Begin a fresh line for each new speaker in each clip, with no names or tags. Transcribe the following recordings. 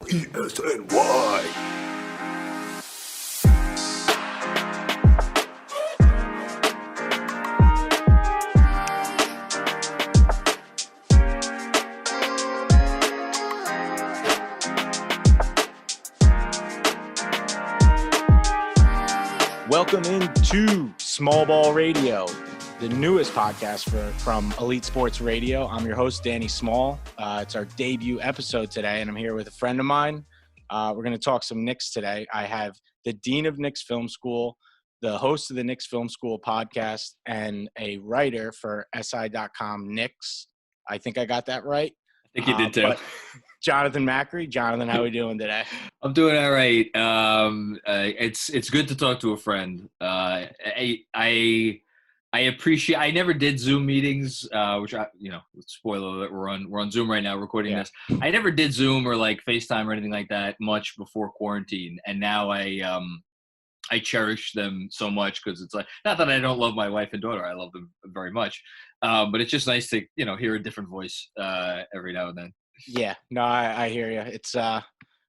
PSNY.
Welcome into Small Ball Radio, the newest podcast from Elite Sports Radio. I'm your host, Danny Small. It's our debut episode today, and I'm here with a friend of mine. We're going to talk some Knicks today. I have the Dean of Knicks Film School, the host of the Knicks Film School podcast, and a writer for SI.com Knicks. I think I got that right.
I think you did too.
Jonathan Macri. Jonathan, how are we doing today?
I'm doing all right. It's good to talk to a friend. I appreciate. I never did Zoom meetings, which spoiler alert, we're on Zoom right now recording this. I never did Zoom or like FaceTime or anything like that much before quarantine, and now I cherish them so much because it's like, not that I don't love my wife and daughter, I love them very much, but it's just nice to hear a different voice every now and then.
Yeah, no, I hear you. It's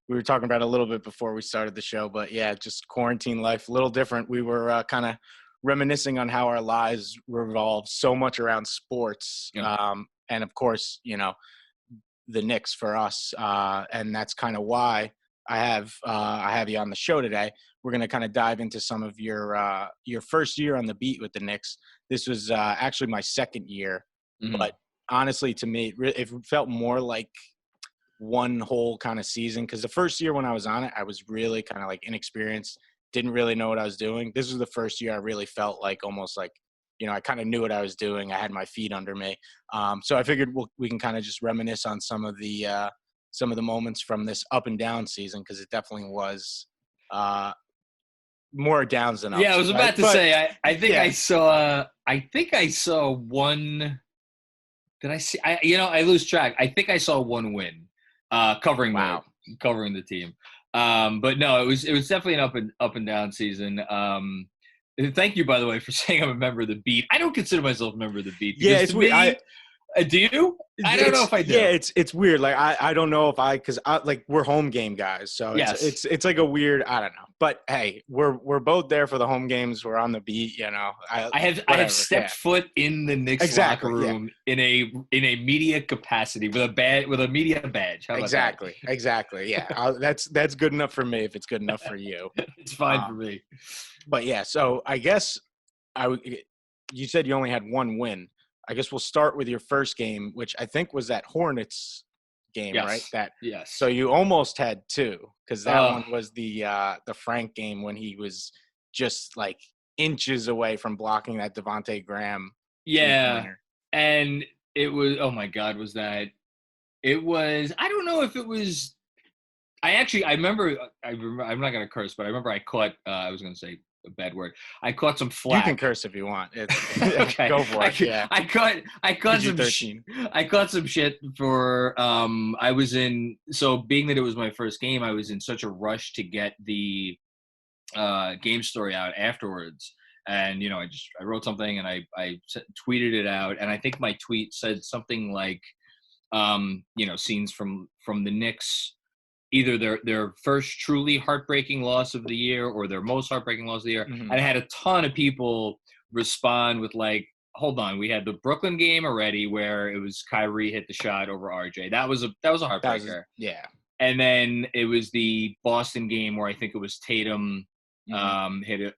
we were talking about it a little bit before we started the show, but yeah, just quarantine life, a little different. We were kind of reminiscing on how our lives revolve so much around sports, and of course, the Knicks for us, and that's kind of why I have you on the show today. We're going to kind of dive into some of your first year on the beat with the Knicks. This was actually my second year, but honestly, to me, it felt more like one whole kind of season, because the first year when I was on it, I was really kind of like inexperienced, didn't really know what I was doing. This was the first year I really felt like almost like, I kind of knew what I was doing. I had my feet under me. So I figured we can kind of just reminisce on some of the moments from this up and down season, because it definitely was more downs than ups.
Yeah, I was about to say, I think I saw one. Did I see? I lose track. I think I saw one win, covering the team. But no, it was definitely an up and down season. Thank you, by the way, for saying I'm a member of the Beat. I don't consider myself a member of the Beat.
Yeah, it's weird.
Do you? I don't know if I do.
Yeah, it's weird. Like I don't know if because we're home game guys, so it's like a weird. I don't know, but hey, we're both there for the home games. We're on the beat, I
have stepped foot in the Knicks locker room in a media capacity with a media badge. How about that?
Exactly. Yeah, that's good enough for me. If it's good enough for you,
it's fine for me.
But yeah, so I guess you said you only had one win. I guess we'll start with your first game, which I think was that Hornets game, right?
Yes.
So you almost had two, because that one was the Frank game when he was just like inches away from blocking that Devontae Graham.
Yeah, and it was, oh my God, was that? It was, I don't know if it was. I remember. I'm not gonna curse, but I remember I caught. I was gonna say a bad word. I caught some flack.
You can curse if you want.
Okay.
Go for it.
I caught some shit for I was in, so being that it was my first game, I was in such a rush to get the game story out afterwards. And I wrote something and I tweeted it out, and I think my tweet said something like scenes from the Knicks, either their first truly heartbreaking loss of the year or their most heartbreaking loss of the year. Mm-hmm. And I had a ton of people respond with like, hold on, we had the Brooklyn game already where it was Kyrie hit the shot over RJ. That was a heartbreaker.
Yeah.
And then it was the Boston game where I think it was Tatum hit it.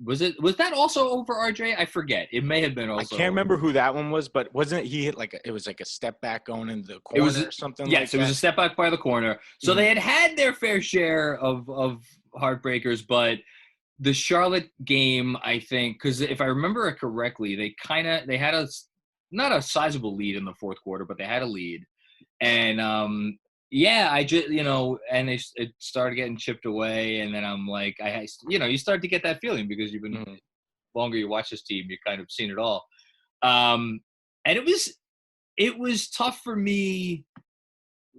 Was that also over RJ? I forget. It may have been also.
I can't remember who that one was, but wasn't it he hit it was like a step back going into the corner or something?
Yes, it was a step back by the corner. So they had their fair share of heartbreakers, but the Charlotte game, I think, because if I remember it correctly, they had not a sizable lead in the fourth quarter, but they had a lead, and I just, and it started getting chipped away, and then I'm like, you start to get that feeling because you've been longer you watch this team, you've kind of seen it all, and it was tough for me,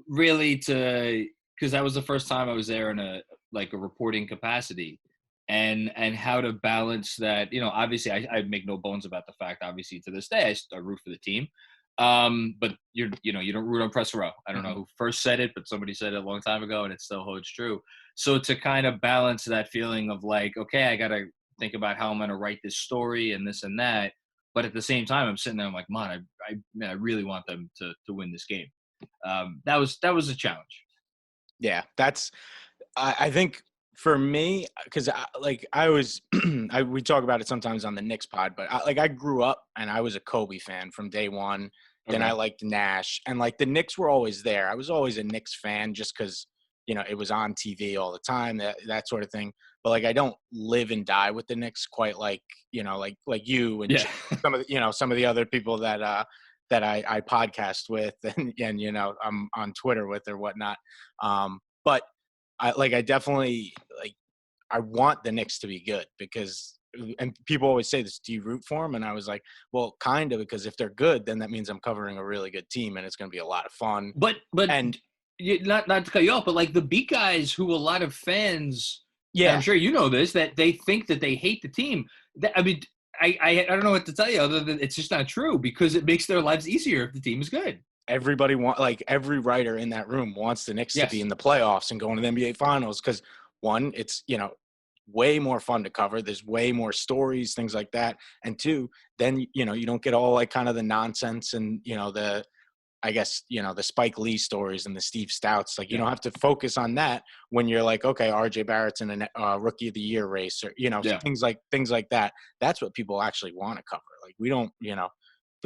really, because that was the first time I was there in a reporting capacity, and how to balance that. Obviously, I make no bones about the fact. Obviously, to this day, I root for the team. But you don't root on press row. I don't know who first said it, but somebody said it a long time ago, and it still holds true. So to kind of balance that feeling of like, okay, I got to think about how I'm going to write this story and this and that. But at the same time, I'm sitting there, I'm like, man, I really want them to win this game. That was a challenge.
Yeah, I think for me, because I was, we talk about it sometimes on the Knicks pod, but I grew up and I was a Kobe fan from day one. Then
Okay.
I liked Nash, and like the Knicks were always there. I was always a Knicks fan just because it was on TV all the time, that sort of thing. But like I don't live and die with the Knicks quite like like you and
Yeah.
some of some of the other people that I podcast with and I'm on Twitter with or whatnot. But I definitely I want the Knicks to be good because and people always say this, do you root for them? And I was like, well, kind of, because if they're good, then that means I'm covering a really good team and it's going to be a lot of fun.
But
And
not to cut you off, but like the beat guys who a lot of fans, and I'm
yeah,
sure you know this, that they think that they hate the team. I mean, I don't know what to tell you other than it's just not true because it makes their lives easier if the team is good.
everybody every writer in that room wants the Knicks to be
Yes.
in the playoffs and going to the NBA finals. Cause one, it's, way more fun to cover. There's way more stories, things like that. And two, then, you don't get all like kind of the nonsense and, I guess, the Spike Lee stories and the Steve Stouts. Like, you
Yeah.
don't have to focus on that when you're like, okay, RJ Barrett's in a rookie of the year race or,
Yeah.
things like that. That's what people actually want to cover. Like, we don't,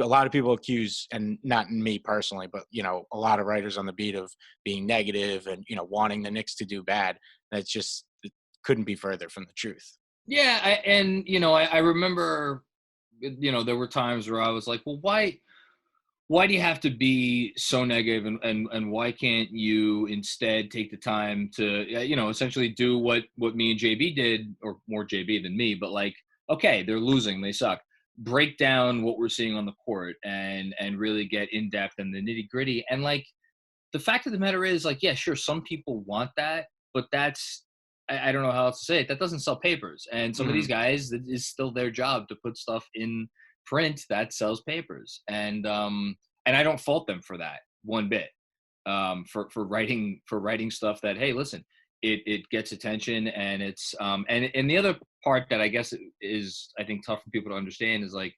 a lot of people accuse, and not me personally, but, a lot of writers on the beat of being negative and, wanting the Knicks to do bad. That's just, it couldn't be further from the truth.
Yeah. I remember, there were times where I was like, well, why do you have to be so negative and why can't you instead take the time to essentially do what me and JB did, or more JB than me, but like, okay, they're losing, they suck, break down what we're seeing on the court and really get in depth and the nitty gritty. And like the fact of the matter is, like, yeah, sure, some people want that, but that's, I don't know how else to say it, that doesn't sell papers. And some of these
Mhm.
guys, it is still their job to put stuff in print that sells papers. And I don't fault them for that one bit. For writing stuff that, hey, listen, it gets attention, and it's and the other part that I guess is, I think, tough for people to understand is like,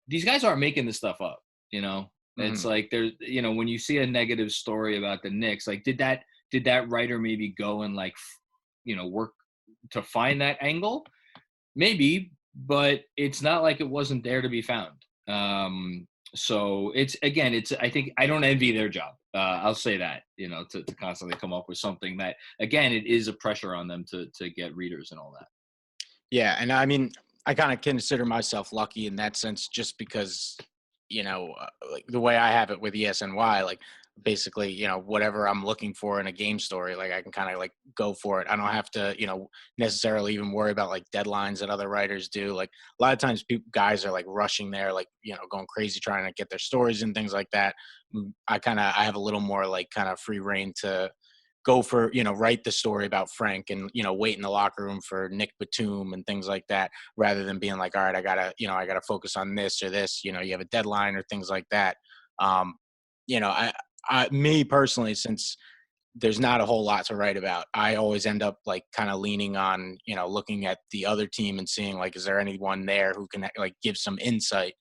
these guys aren't making this stuff up, you know. It's
Mhm.
like there's, when you see a negative story about the Knicks, like did that writer maybe go and like work to find that angle? Maybe, but it's not like it wasn't there to be found. So it's I think I don't envy their job. I'll say that, to constantly come up with something that, again, it is a pressure on them to get readers and all that.
Yeah, and I mean, I kind of consider myself lucky in that sense, just because, like the way I have it with ESNY, like basically, whatever I'm looking for in a game story, like I can kind of like go for it. I don't have to, necessarily even worry about like deadlines that other writers do. Like a lot of times, guys are like rushing there, like going crazy trying to get their stories and things like that. I have a little more like kind of free reign to go for, write the story about Frank and, wait in the locker room for Nick Batum and things like that, rather than being like, all right, I gotta focus on this or this, you have a deadline or things like that. Um, me personally, since there's not a whole lot to write about, I always end up like kind of leaning on, looking at the other team and seeing like, is there anyone there who can like give some insight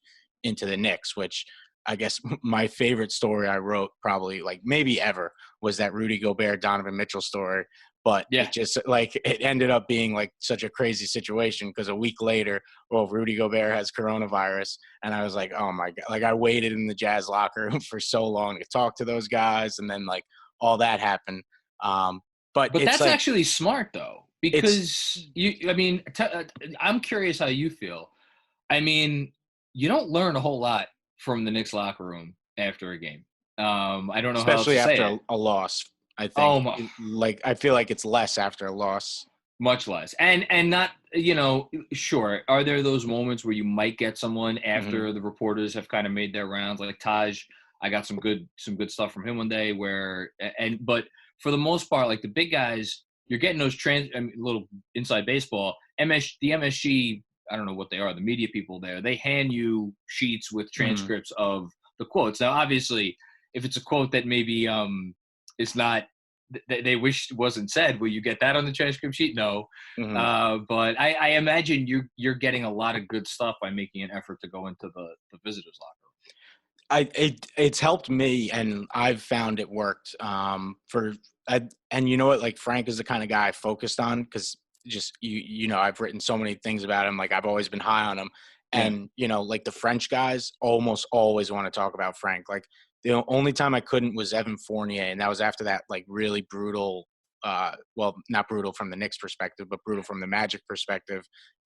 into the Knicks, which I guess my favorite story I wrote probably like maybe ever was that Rudy Gobert, Donovan Mitchell story. But
Yeah.
it just like it ended up being like such a crazy situation because a week later, well, Rudy Gobert has coronavirus. And I was like, oh my God, like I waited in the Jazz locker room for so long to talk to those guys. And then like all that happened. But
But
it's
that's
like,
actually smart though,
it's
because I'm curious how you feel. I mean, you don't learn a whole lot from the Knicks locker room after a game. I don't know how else
especially
to say
after
it.
a loss. I think
Oh my,
like I feel like it's less after a loss.
much less. And not, sure. Are there those moments where you might get someone
Hmm.
after the reporters have kind of made their rounds, like Taj? I got some good stuff from him one day but for the most part, like the big guys, you're getting those little inside baseball. The MSG, I don't know what they are, the media people there, they hand you sheets with
Hmm.
transcripts of the the quotes. Now, obviously, if it's a quote that maybe is not they wish wasn't said, will you get that on the transcript sheet? No,
Mhm.
but I imagine you're getting a lot of good stuff by making an effort to go into the visitors locker room.
It's helped me, and I've found it worked. And you know what? Like Frank is the kind of guy I focused on because just I've written so many things about him. Like I've always been high on him,
Yeah,
and like the French guys almost always want to talk about Frank. Like the only time I couldn't was Evan Fournier, and that was after that like really brutal. Well, not brutal from the Knicks perspective, but brutal from the Magic perspective.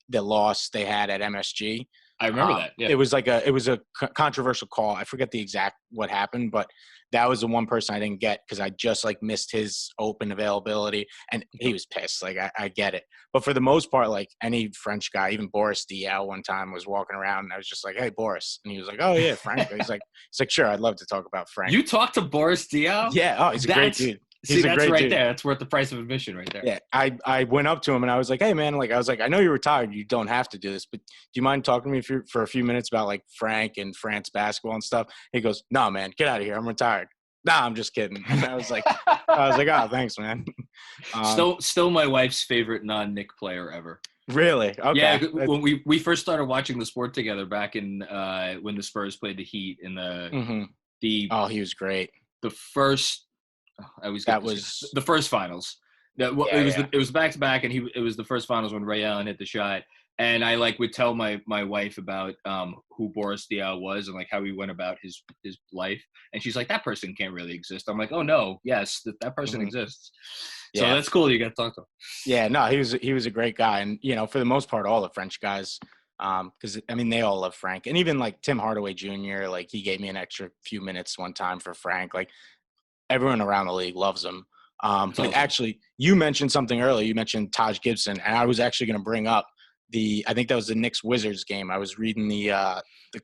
The loss they had at MSG.
I remember that. Yeah.
It was a controversial call. I forget the exact what happened, but that was the one person I didn't get because I just like missed his open availability, and he was pissed. Like I get it, but for the most part, like any French guy, even Boris Diaw one time was walking around, and I was just like, "Hey, Boris," and he was like, "Oh yeah, Frank." He's like, "Sure, I'd love to talk about Frank."
You talked to Boris Diaw?
Yeah. Oh, he's a great dude.
See,
He's a
that's
great
right
dude.
there. That's worth the price of admission right there.
Yeah, I went up to him and I was like, "Hey, man, like I was like, I know you're retired. You don't have to do this, but do you mind talking to me for a few minutes about like Frank and France basketball and stuff?" He goes, "No, man, get out of here. I'm retired." Nah, I'm just kidding. And I was like, "Oh, thanks, man."
Still my wife's favorite non-Nick player ever.
Really?
Yeah,
Okay.
when we first started watching the sport together back in when the Spurs played the Heat in the
Oh, he was great.
the first I always get
That
this
was
the first finals.
yeah, yeah.
It was back to back, and it was the first finals when Ray Allen hit the shot. And I like would tell my wife about who Boris Diaw was and like how he went about his life, and she's like, that person can't really exist. I'm like, oh no, yes, that person
Mhm.
exists. So
Yeah.
that's cool. You got to talk to him.
Yeah, no, he was a great guy, and for the most part, all the French guys, because I mean, they all love Frank, and even like Tim Hardaway Jr. Like he gave me an extra few minutes one time for Frank. Like everyone around the league loves him.
That's
But
awesome.
actually, you mentioned something earlier. You mentioned Taj Gibson, and I was actually going to bring up I think that was the Knicks Wizards game. I was reading the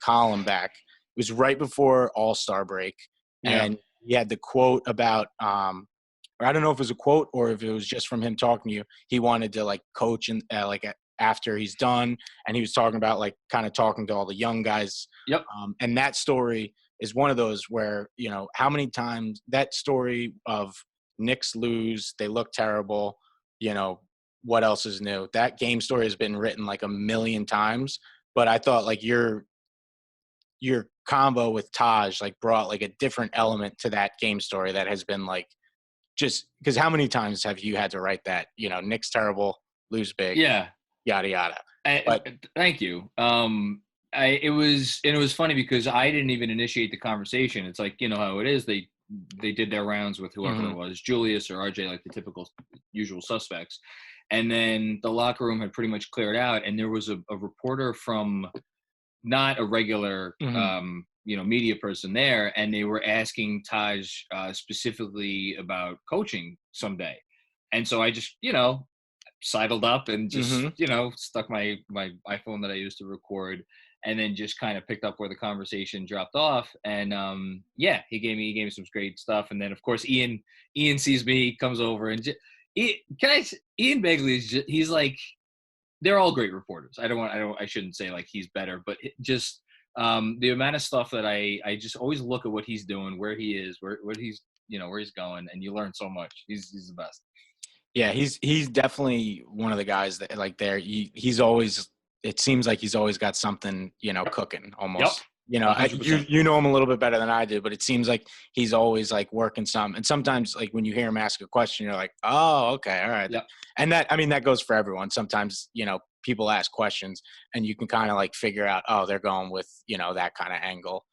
column back. It was right before All-Star break,
Yeah.
and he had the quote about or I don't know if it was a quote or if it was just from him talking to you. He wanted to like coach and after he's done, and he was talking about like kind of talking to all the young guys.
Yep.
And that story is one of those where how many times that story of Knicks lose, they look terrible. What else is new? That game story has been written like a million times, but I thought like your combo with Taj like brought like a different element to that game story that has been like just because how many times have you had to write that? Knicks terrible, lose big,
Yeah.
yada yada. But
Thank you. It was funny because I didn't even initiate the conversation. It's like, you know how it is. They did their rounds with whoever it was, Julius or RJ, like the typical usual suspects. And then the locker room had pretty much cleared out. And there was a reporter from not a regular, media person there. And they were asking Taj specifically about coaching someday. And so I just, sidled up and just stuck my iPhone that I used to record, and then just kind of picked up where the conversation dropped off. And he gave me some great stuff. And then of course Ian sees me, comes over, and Ian Begley is he's like, they're all great reporters. I shouldn't say like he's better, but just the amount of stuff that I just always look at what he's doing, where he is, where he's where he's going, and you learn so much. He's the best.
yeah, he's definitely one of the guys that like he's always. It seems like he's always got something cooking
Yep.
almost.
100%.
You know him a little bit better than I do, but it seems like he's always like working some. And sometimes like when you hear him ask a question, you're like, oh, okay, all right.
Yep.
And that goes for everyone. Sometimes people ask questions and you can kind of like figure out, oh, they're going with that kind of angle.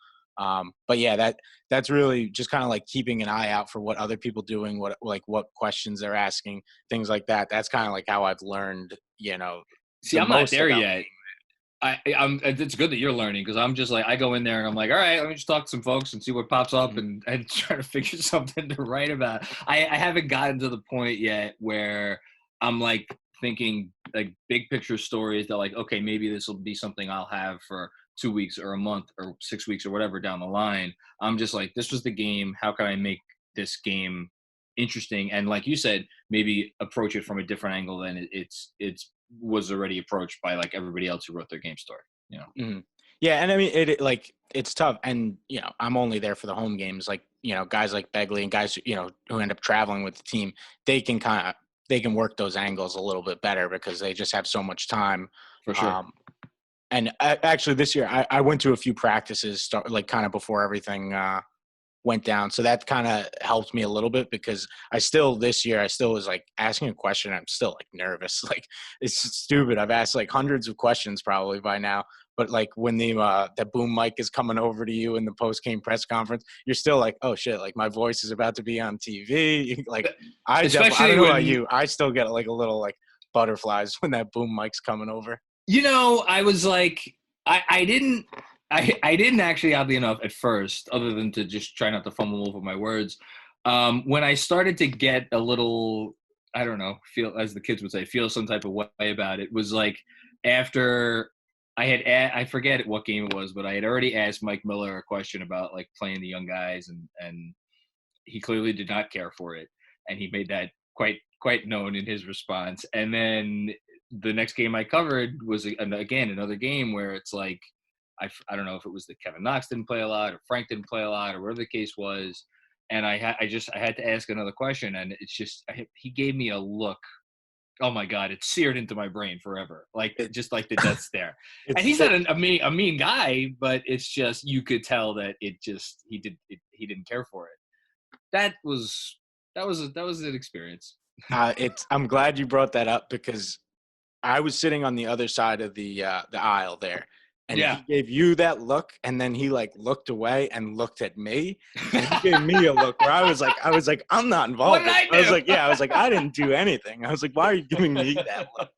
But yeah, that's really just kind of like keeping an eye out for what other people doing, what questions they're asking, things like that. That's kind of like how I've learned,
See,
the
I'm not
most
there
about
yet. It's good that you're learning, because I'm just like, I go in there and I'm like, all right, let me just talk to some folks and see what pops up and try to figure something to write about. I haven't gotten to the point yet where I'm like thinking like big picture stories that like, okay, maybe this will be something I'll have for 2 weeks or a month or 6 weeks or whatever down the line. I'm just like, this was the game. How can I make this game interesting? And like you said, maybe approach it from a different angle than it's was already approached by like everybody else who wrote their game story.
Mhm. Yeah, and I mean like it's tough, and I'm only there for the home games. Like guys like Begley and guys who end up traveling with the team, they can work those angles a little bit better because they just have so much time.
For sure.
And actually, this year I went to a few practices, like kind of before everything went down, so that kind of helped me a little bit because this year I still was like asking a question. I'm still like nervous, like it's stupid. I've asked like hundreds of questions probably by now, but like when that boom mic is coming over to you in the post game press conference, you're still like, oh shit, like my voice is about to be on TV. Like I
Especially
don't know about
when
you, I still get like a little like butterflies when that boom mic's coming over.
I was like, I didn't actually, oddly enough, at first, other than to just try not to fumble over my words. When I started to get a little, I don't know, feel, as the kids would say, feel some type of way about it, was like after I forget what game it was, but I had already asked Mike Miller a question about like playing the young guys, and he clearly did not care for it, and he made that quite known in his response. And then the next game I covered was again another game where it's like I don't know if it was that Kevin Knox didn't play a lot or Frank didn't play a lot or whatever the case was, and I had to ask another question, and it's just he gave me a look. Oh my God, it seared into my brain forever, like just like the death stare. And he's not a mean guy, but it's just you could tell that he didn't care for it. That was an experience.
I'm glad you brought that up because I was sitting on the other side of the aisle there, and
Yeah.
he gave you that look, and then he like looked away and looked at me, and he gave me a look where I was like, I'm not involved.
What did I do?
I was like, yeah, I was like, I didn't do anything. I was like, why are you giving me that look?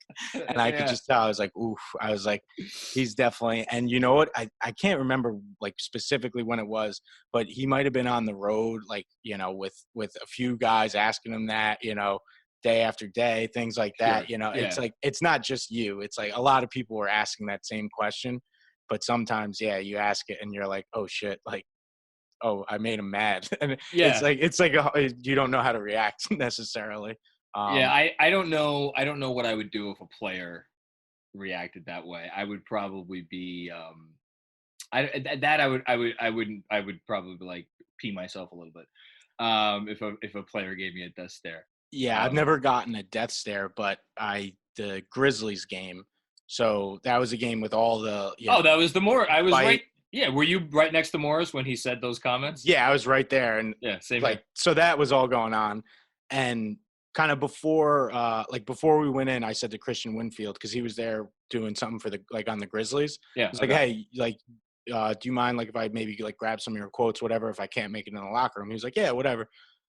And I could just tell. I was like, oof. I was like, he's definitely. And you know what? I can't remember like specifically when it was, but he might have been on the road, like with a few guys asking him that, day after day, things like that.
Sure.
It's like it's not just you. It's like a lot of people were asking that same question, but sometimes, yeah, you ask it and you're like, oh shit, like, oh, I made him mad, and
Yeah.
it's like you don't know how to react necessarily.
Yeah, I don't know what I would do if a player reacted that way. I would probably be I would probably like pee myself a little bit. If a player gave me a death stare.
Yeah, I've never gotten a death stare, but the Grizzlies game. So that was a game with all the.
That was the Morris. I was
fight.
right. Yeah, were you right next to Morris when he said those comments?
Yeah, I was right there, and
yeah, same
like
here.
So that was all going on, and kind of before we went in, I said to Christian Winfield because he was there doing something for on the Grizzlies.
Yeah,
I was like, hey, like, do you mind like if I maybe like grab some of your quotes, whatever, if I can't make it in the locker room? He was like, yeah, whatever.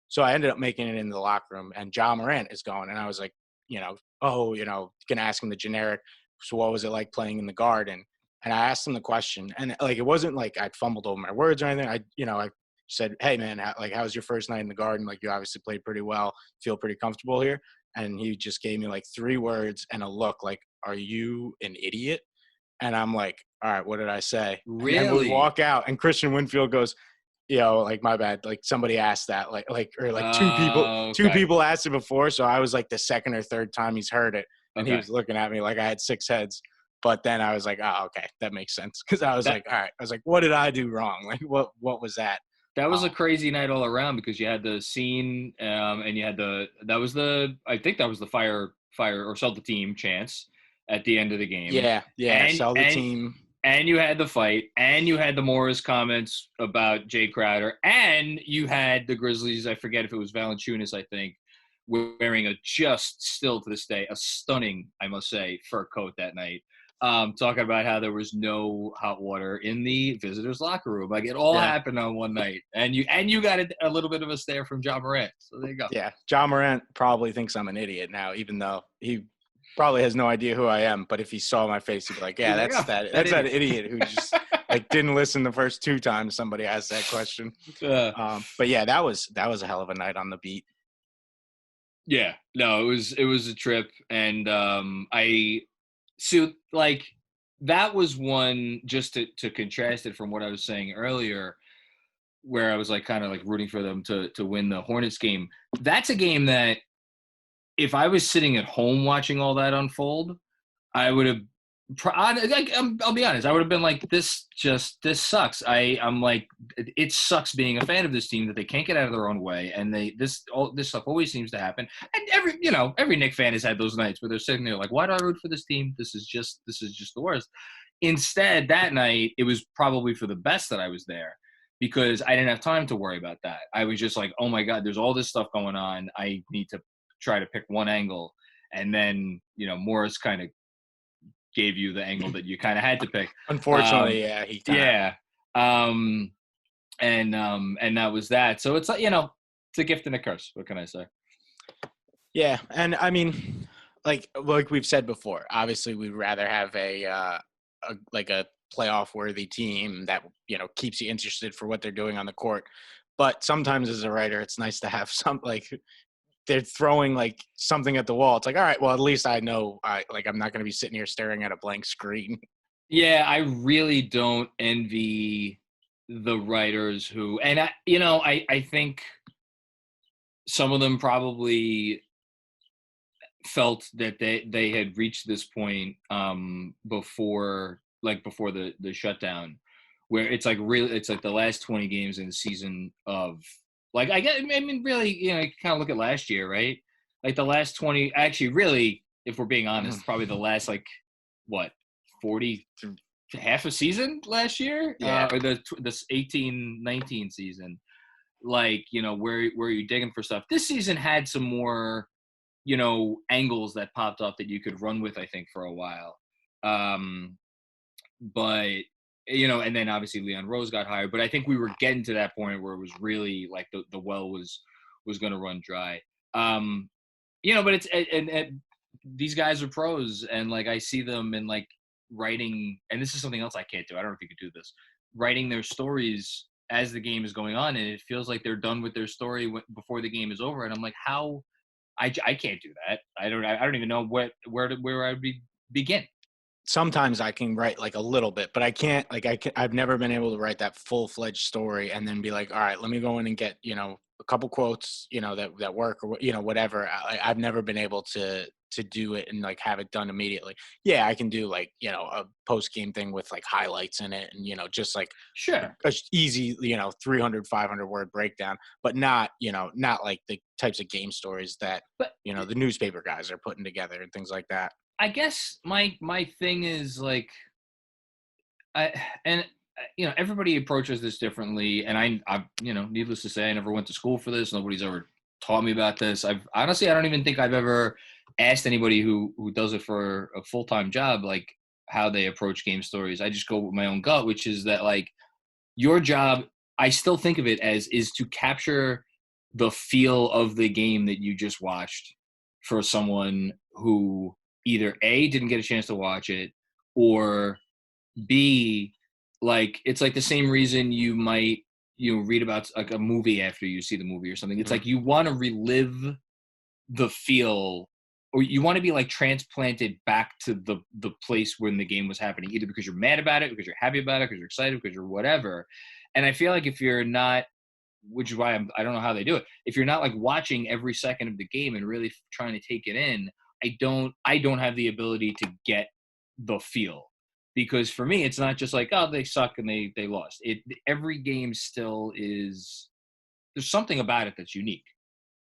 So I ended up making it into the locker room, and Ja Morant is going, and I was like, gonna ask him the generic. So what was it like playing in the Garden? And I asked him the question, and like it wasn't like I'd fumbled over my words or anything. I said, hey man, how's your first night in the Garden? Like you obviously played pretty well, feel pretty comfortable here. And he just gave me like 3 words and a look, like, are you an idiot? And I'm like, all right, what did I say?
Really?
And then we walk out, and Christian Winfield goes, like my bad, like somebody asked that, two people asked it before, so I was like the second or third time he's heard it, and he was looking at me like I had 6 heads. But then I was like, oh, okay, that makes sense, because I was like, all right, I was like, what did I do wrong? Like, what was that?
That was a crazy night all around because you had the scene, and you had I think that was the fire or sell the team chance at the end of the game.
Yeah, sell the team.
And you had the fight, and you had the Morris comments about Jay Crowder, and you had the Grizzlies, I forget if it was Valanciunas, I think, wearing just still to this day, a stunning, I must say, fur coat that night. Talking about how there was no hot water in the visitors' locker room. Like it all happened on one night. And you got a little bit of a stare from Ja Morant. So there you go.
Yeah, Ja Morant probably thinks I'm an idiot now, even though he probably has no idea who I am, but if he saw my face, he'd be like, yeah, that's that idiot who just like didn't listen the first 2 times somebody asked that question. But yeah, that was a hell of a night on the beat.
Yeah, no, it was a trip. And that was one, just to contrast it from what I was saying earlier, where I was like kind of like rooting for them to win the Hornets game. That's a game that if I was sitting at home watching all that unfold, I would have I'll be honest. I would have been like, this sucks. I'm like, it sucks being a fan of this team that they can't get out of their own way, and this stuff always seems to happen. And every Knicks fan has had those nights where they're sitting there like, why do I root for this team? This is just the worst. Instead, that night it was probably for the best that I was there, because I didn't have time to worry about that. I was just like, oh my God, there's all this stuff going on. I need to try to pick one angle, and then Morris kind of gave you the angle that you kind of had to pick.
Unfortunately, yeah, he
yeah. And that was that. So it's like, it's a gift and a curse. What can I say?
Yeah, and I mean, like we've said before, obviously we'd rather have a playoff worthy team that keeps you interested for what they're doing on the court. But sometimes as a writer, it's nice to have some they're throwing like something at the wall. It's like, all right, well, at least I know I'm not going to be sitting here staring at a blank screen.
Yeah, I really don't envy the writers who, and I think some of them probably felt that they had reached this point before the shutdown, where it's like the last 20 games in the season of, like, I mean, really, you kind of look at last year, right? Like the last 20, actually, really, if we're being honest, probably the last, 40, half a season last year,
Yeah.
or this 18-19 season. Like, where you're digging for stuff. This season had some more, angles that popped up that you could run with, I think, for a while. But and then obviously Leon Rose got hired, but I think we were getting to that point where it was really like the well was going to run dry. But it's and these guys are pros, and like I see them in like writing, and this is something else I can't do. I don't know if you could do this, writing their stories as the game is going on, and it feels like they're done with their story before the game is over, and I'm like, how? I can't do that. I don't even know where I would begin.
Sometimes I can write like a little bit, but I can't, I've never been able to write that full-fledged story and then be like, all right, let me go in and get, a couple quotes, that work, or, whatever. I've never been able to do it and like have it done immediately. Yeah, I can do like, a post-game thing with like highlights in it and, just like
Sure,
a easy, 300, 500 word breakdown, but not like the types of game stories that,
but
the newspaper guys are putting together and things like that.
I guess my thing is like, everybody approaches this differently, and I needless to say, I never went to school for this. Nobody's ever taught me about this. I don't even think I've ever asked anybody who does it for a full-time job, like, how they approach game stories. I just go with my own gut, which is that, like, your job, I still think of it as, is to capture the feel of the game that you just watched for someone who either A, didn't get a chance to watch it, or B, like, it's like the same reason you might read about like a movie after you see the movie or something. It's like you want to relive the feel, or you want to be like transplanted back to the place when the game was happening, either because you're mad about it, because you're happy about it, because you're excited, because you're whatever. And I feel like if you're not, which is why I don't know how they do it, if you're not like watching every second of the game and really trying to take it in, I don't have the ability to get the feel. Because for me, it's not just like, oh, they suck and they lost. Every game still is, there's something about it that's unique.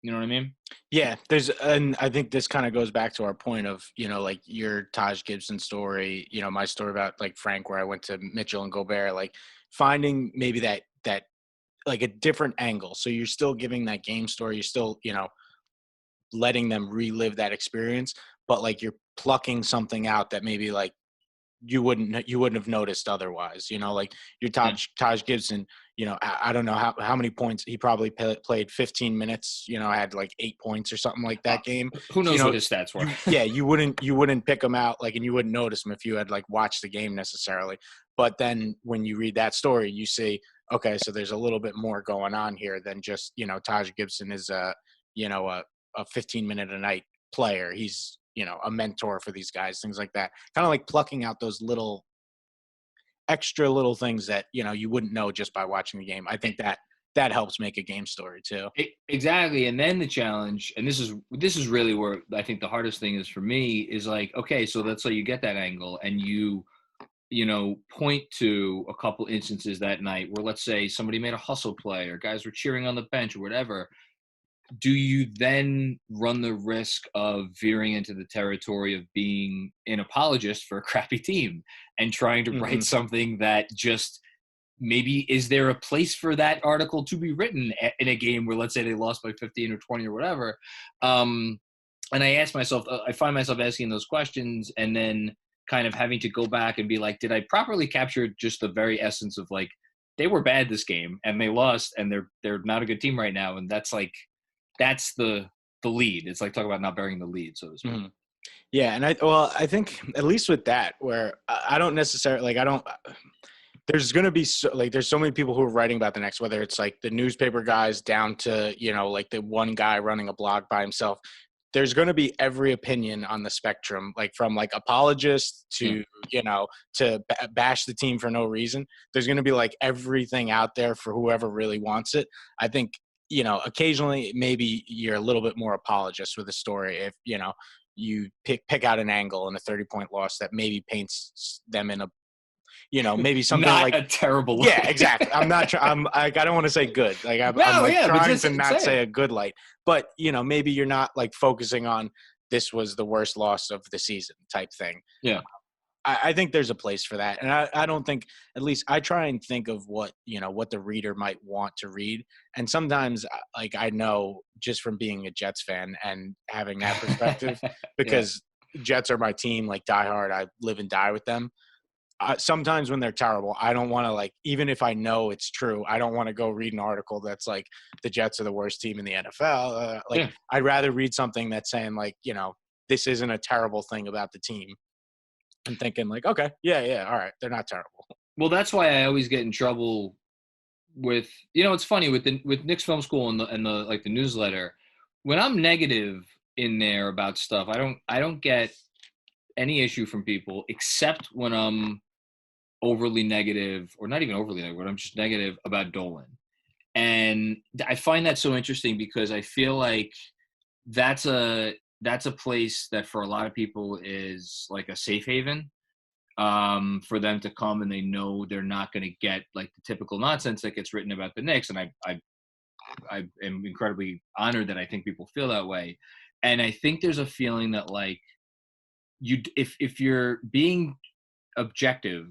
You know what I mean?
Yeah, and I think this kind of goes back to our point of, like your Taj Gibson story, my story about like Frank, where I went to Mitchell and Gobert, like finding maybe that like a different angle. So you're still giving that game story, you're still, letting them relive that experience, but like you're plucking something out that maybe like you wouldn't have noticed otherwise. Like your Taj Gibson, I don't know how many points he probably played 15 minutes, I had like 8 points or something like that game.
Who knows what his stats were?
You wouldn't pick him out, like, and you wouldn't notice him if you had like watched the game necessarily. But then when you read that story, you see, okay, so there's a little bit more going on here than just, Taj Gibson is a 15-minute a night player. He's, a mentor for these guys, things like that. Kind of like plucking out those extra little things that, you wouldn't know just by watching the game. I think that helps make a game story too.
Exactly. And then the challenge, and this is really where I think the hardest thing is for me, is like, okay, so let's say you get that angle and you point to a couple instances that night where, let's say, somebody made a hustle play or guys were cheering on the bench or whatever. Do you then run the risk of veering into the territory of being an apologist for a crappy team and trying to write something that just maybe, is there a place for that article to be written in a game where, let's say, they lost by 15 or 20 or whatever? And I find myself asking those questions and then kind of having to go back and be like, did I properly capture just the very essence of, like, they were bad this game and they lost and they're not a good team right now. And that's the lead. It's like, talk about not burying the lead, so to speak.
Mm-hmm. Yeah. And I think at least with that, where I don't necessarily, there's going to be there's so many people who are writing about the Knicks, whether it's like the newspaper guys down to, like the one guy running a blog by himself. There's going to be every opinion on the spectrum, like from like apologists to, to bash the team for no reason. There's going to be like everything out there for whoever really wants it. I think, occasionally maybe you're a little bit more apologist with a story if, you pick out an angle in a 30-point loss that maybe paints them in a, maybe something
not
like
a terrible
yeah,
light.
exactly. I don't want to say good. Like I'm
Yeah, but
trying
just
to not
say
say
it.
a good light, but maybe you're not like focusing on this was the worst loss of the season type thing.
Yeah.
I think there's a place for that. And I don't think, at least I try and think of what the reader might want to read. And sometimes like I know just from being a Jets fan and having that perspective,
Yeah.
because Jets are my team, like diehard, I live and die with them. Sometimes when they're terrible, I don't want to, like, even if I know it's true, I don't want to go read an article that's like the Jets are the worst team in the NFL.
Yeah.
I'd rather read something that's saying like, this isn't a terrible thing about the team. And thinking like, okay, yeah, all right, they're not terrible.
Well, that's why I always get in trouble with, it's funny with Knicks Film School and the like the newsletter. When I'm negative in there about stuff, I don't get any issue from people, except when I'm overly negative, or not even overly negative, when I'm just negative about Dolan. And I find that so interesting because I feel like that's a place that for a lot of people is like a safe haven, for them to come and they know they're not going to get like the typical nonsense that gets written about the Knicks. And I am incredibly honored that I think people feel that way. And I think there's a feeling that, like, if you're being objective,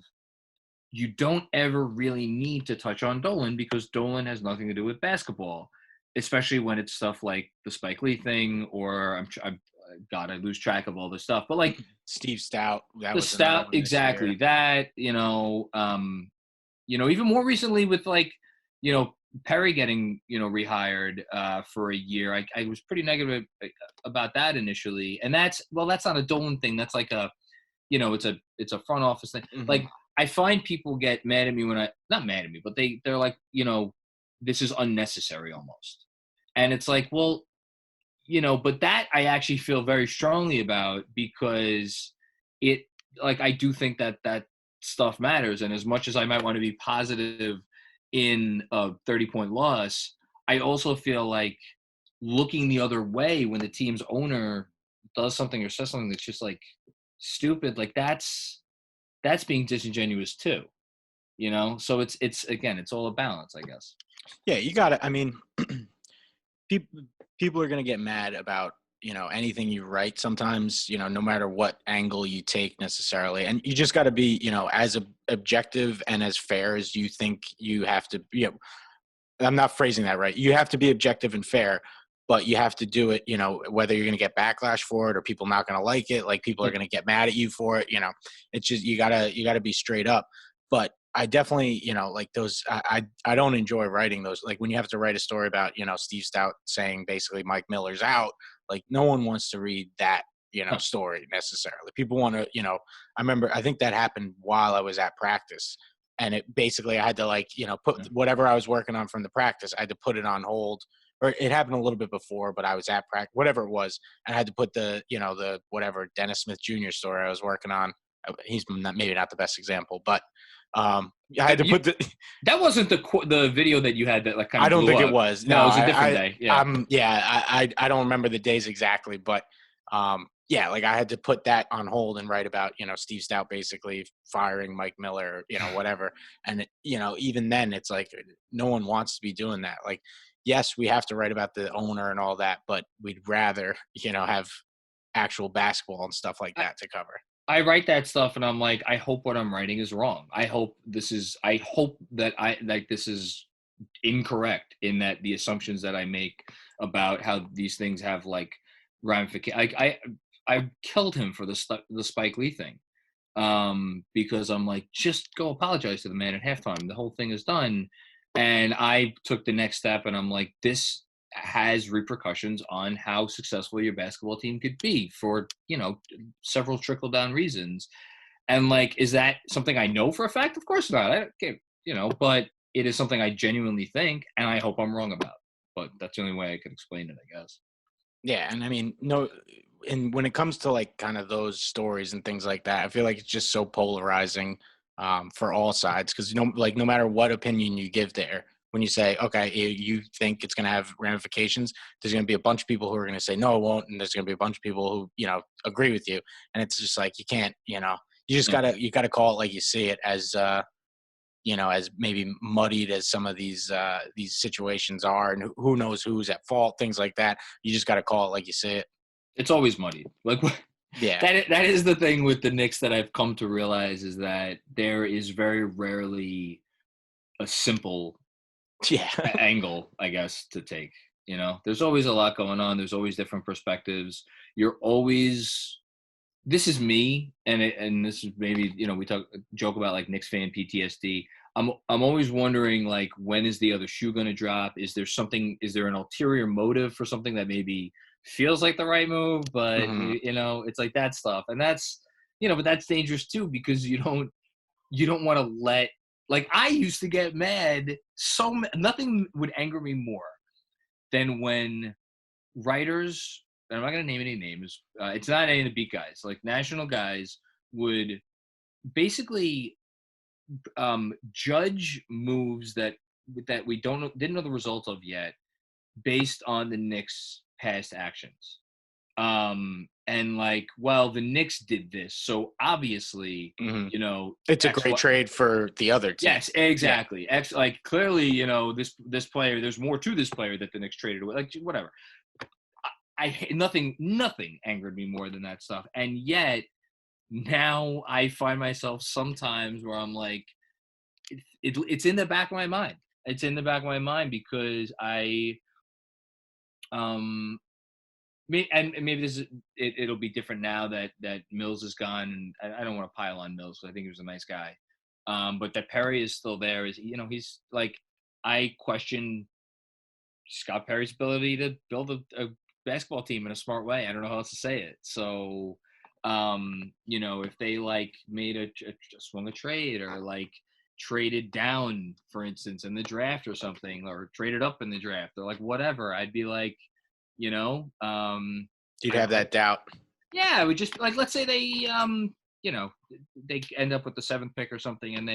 you don't ever really need to touch on Dolan because Dolan has nothing to do with basketball, especially when it's stuff like the Spike Lee thing, or God, I lose track of all this stuff. But like
Steve Stout,
the Stout, exactly that. Even more recently with like, Perry getting rehired for a year. I was pretty negative about that initially, and that's not a Dolan thing. That's like a, it's a front office thing.
Mm-hmm.
Like, I find people get mad at me when not mad at me, but they're like, this is unnecessary almost. And it's like, well, but that I actually feel very strongly about, because I do think that stuff matters. And as much as I might want to be positive in a 30-point loss, I also feel like looking the other way when the team's owner does something or says something that's just like stupid, like that's being disingenuous too, so it's all a balance, I guess.
Yeah, you got it. I mean, people are going to get mad about anything you write sometimes, no matter what angle you take necessarily, and you just got to be as objective and as fair as you think you have to. I'm not phrasing that right. You have to be objective and fair, but you have to do it, whether you're going to get backlash for it or people not going to like it, like people are going to get mad at you for it. It's just, you gotta be straight up. But I definitely, like those, I don't enjoy writing those. Like when you have to write a story about, Steve Stout saying basically Mike Miller's out, like no one wants to read that, story necessarily. People want to, I think that happened while I was at practice. And it basically, I had to put whatever I was working on from the practice, I had to put it on hold. Or it happened a little bit before, but I was at practice, whatever it was. And I had to put the whatever Dennis Smith Jr. story I was working on. He's maybe not the best example, but I had to put the.
That wasn't the video that you had that like kind
I
of
don't
blew
think it
up.
was. No,
No, it was a different day. Yeah.
I don't remember the days exactly, but yeah, like I had to put that on hold and write about, Steve Stout basically firing Mike Miller, whatever. And even then it's like no one wants to be doing that. Like, yes, we have to write about the owner and all that, but we'd rather, have actual basketball and stuff like that to cover.
I write that stuff and I'm like, I hope what I'm writing is wrong. I hope that this is incorrect in that the assumptions that I make about how these things have like ramifications. I killed him for the Spike Lee thing, because I'm like, just go apologize to the man at halftime. The whole thing is done. And I took the next step and I'm like, this has repercussions on how successful your basketball team could be for, several trickle down reasons. And like, is that something I know for a fact? Of course not. But it is something I genuinely think, and I hope I'm wrong about. But that's the only way I could explain it, I guess.
Yeah, and I mean, no, and when it comes to like kind of those stories and things like that, I feel like it's just so polarizing for all sides because like no matter what opinion you give there, when you say, okay, you think it's going to have ramifications, there's going to be a bunch of people who are going to say no, it won't, and there's going to be a bunch of people who agree with you, and it's just like you can't, you just gotta call it like you see it as maybe muddied as some of these situations are, and who knows who's at fault, things like that. You just got to call it like you see it.
It's always muddied. Like,
yeah,
that is the thing with the Knicks that I've come to realize is that there is very rarely a simple angle, I guess, to take. There's always a lot going on. There's always different perspectives. You're always. This is me, and this is maybe we joke about like Knicks fan PTSD. I'm always wondering like when is the other shoe going to drop? Is there an ulterior motive for something that maybe feels like the right move, but it's like that stuff, and that's but that's dangerous too because you don't want to let like I used to get mad nothing would anger me more than when writers, and I'm not going to name any names. It's not any of the beat guys. Like national guys would basically judge moves that we didn't know the result of yet, based on the Knicks' past actions. And like, well, the Knicks did this, so obviously,
it's a great trade for the other team.
Yes, exactly. Yeah. Like clearly, this player. There's more to this player that the Knicks traded away. Like whatever. Nothing angered me more than that stuff. And yet now I find myself sometimes where I'm like, it's in the back of my mind. It's in the back of my mind because and maybe this is it'll be different now that Mills is gone, and I don't want to pile on Mills because I think he was a nice guy. But that Perry is still there. He's like, I question Scott Perry's ability to build a basketball team in a smart way. I don't know how else to say it. So, if they like made swung a trade or like traded down, for instance, in the draft or something, or traded up in the draft or like whatever, I'd be like,
you'd have that doubt.
Yeah, I would just like, let's say they, they end up with the 7th pick or something, and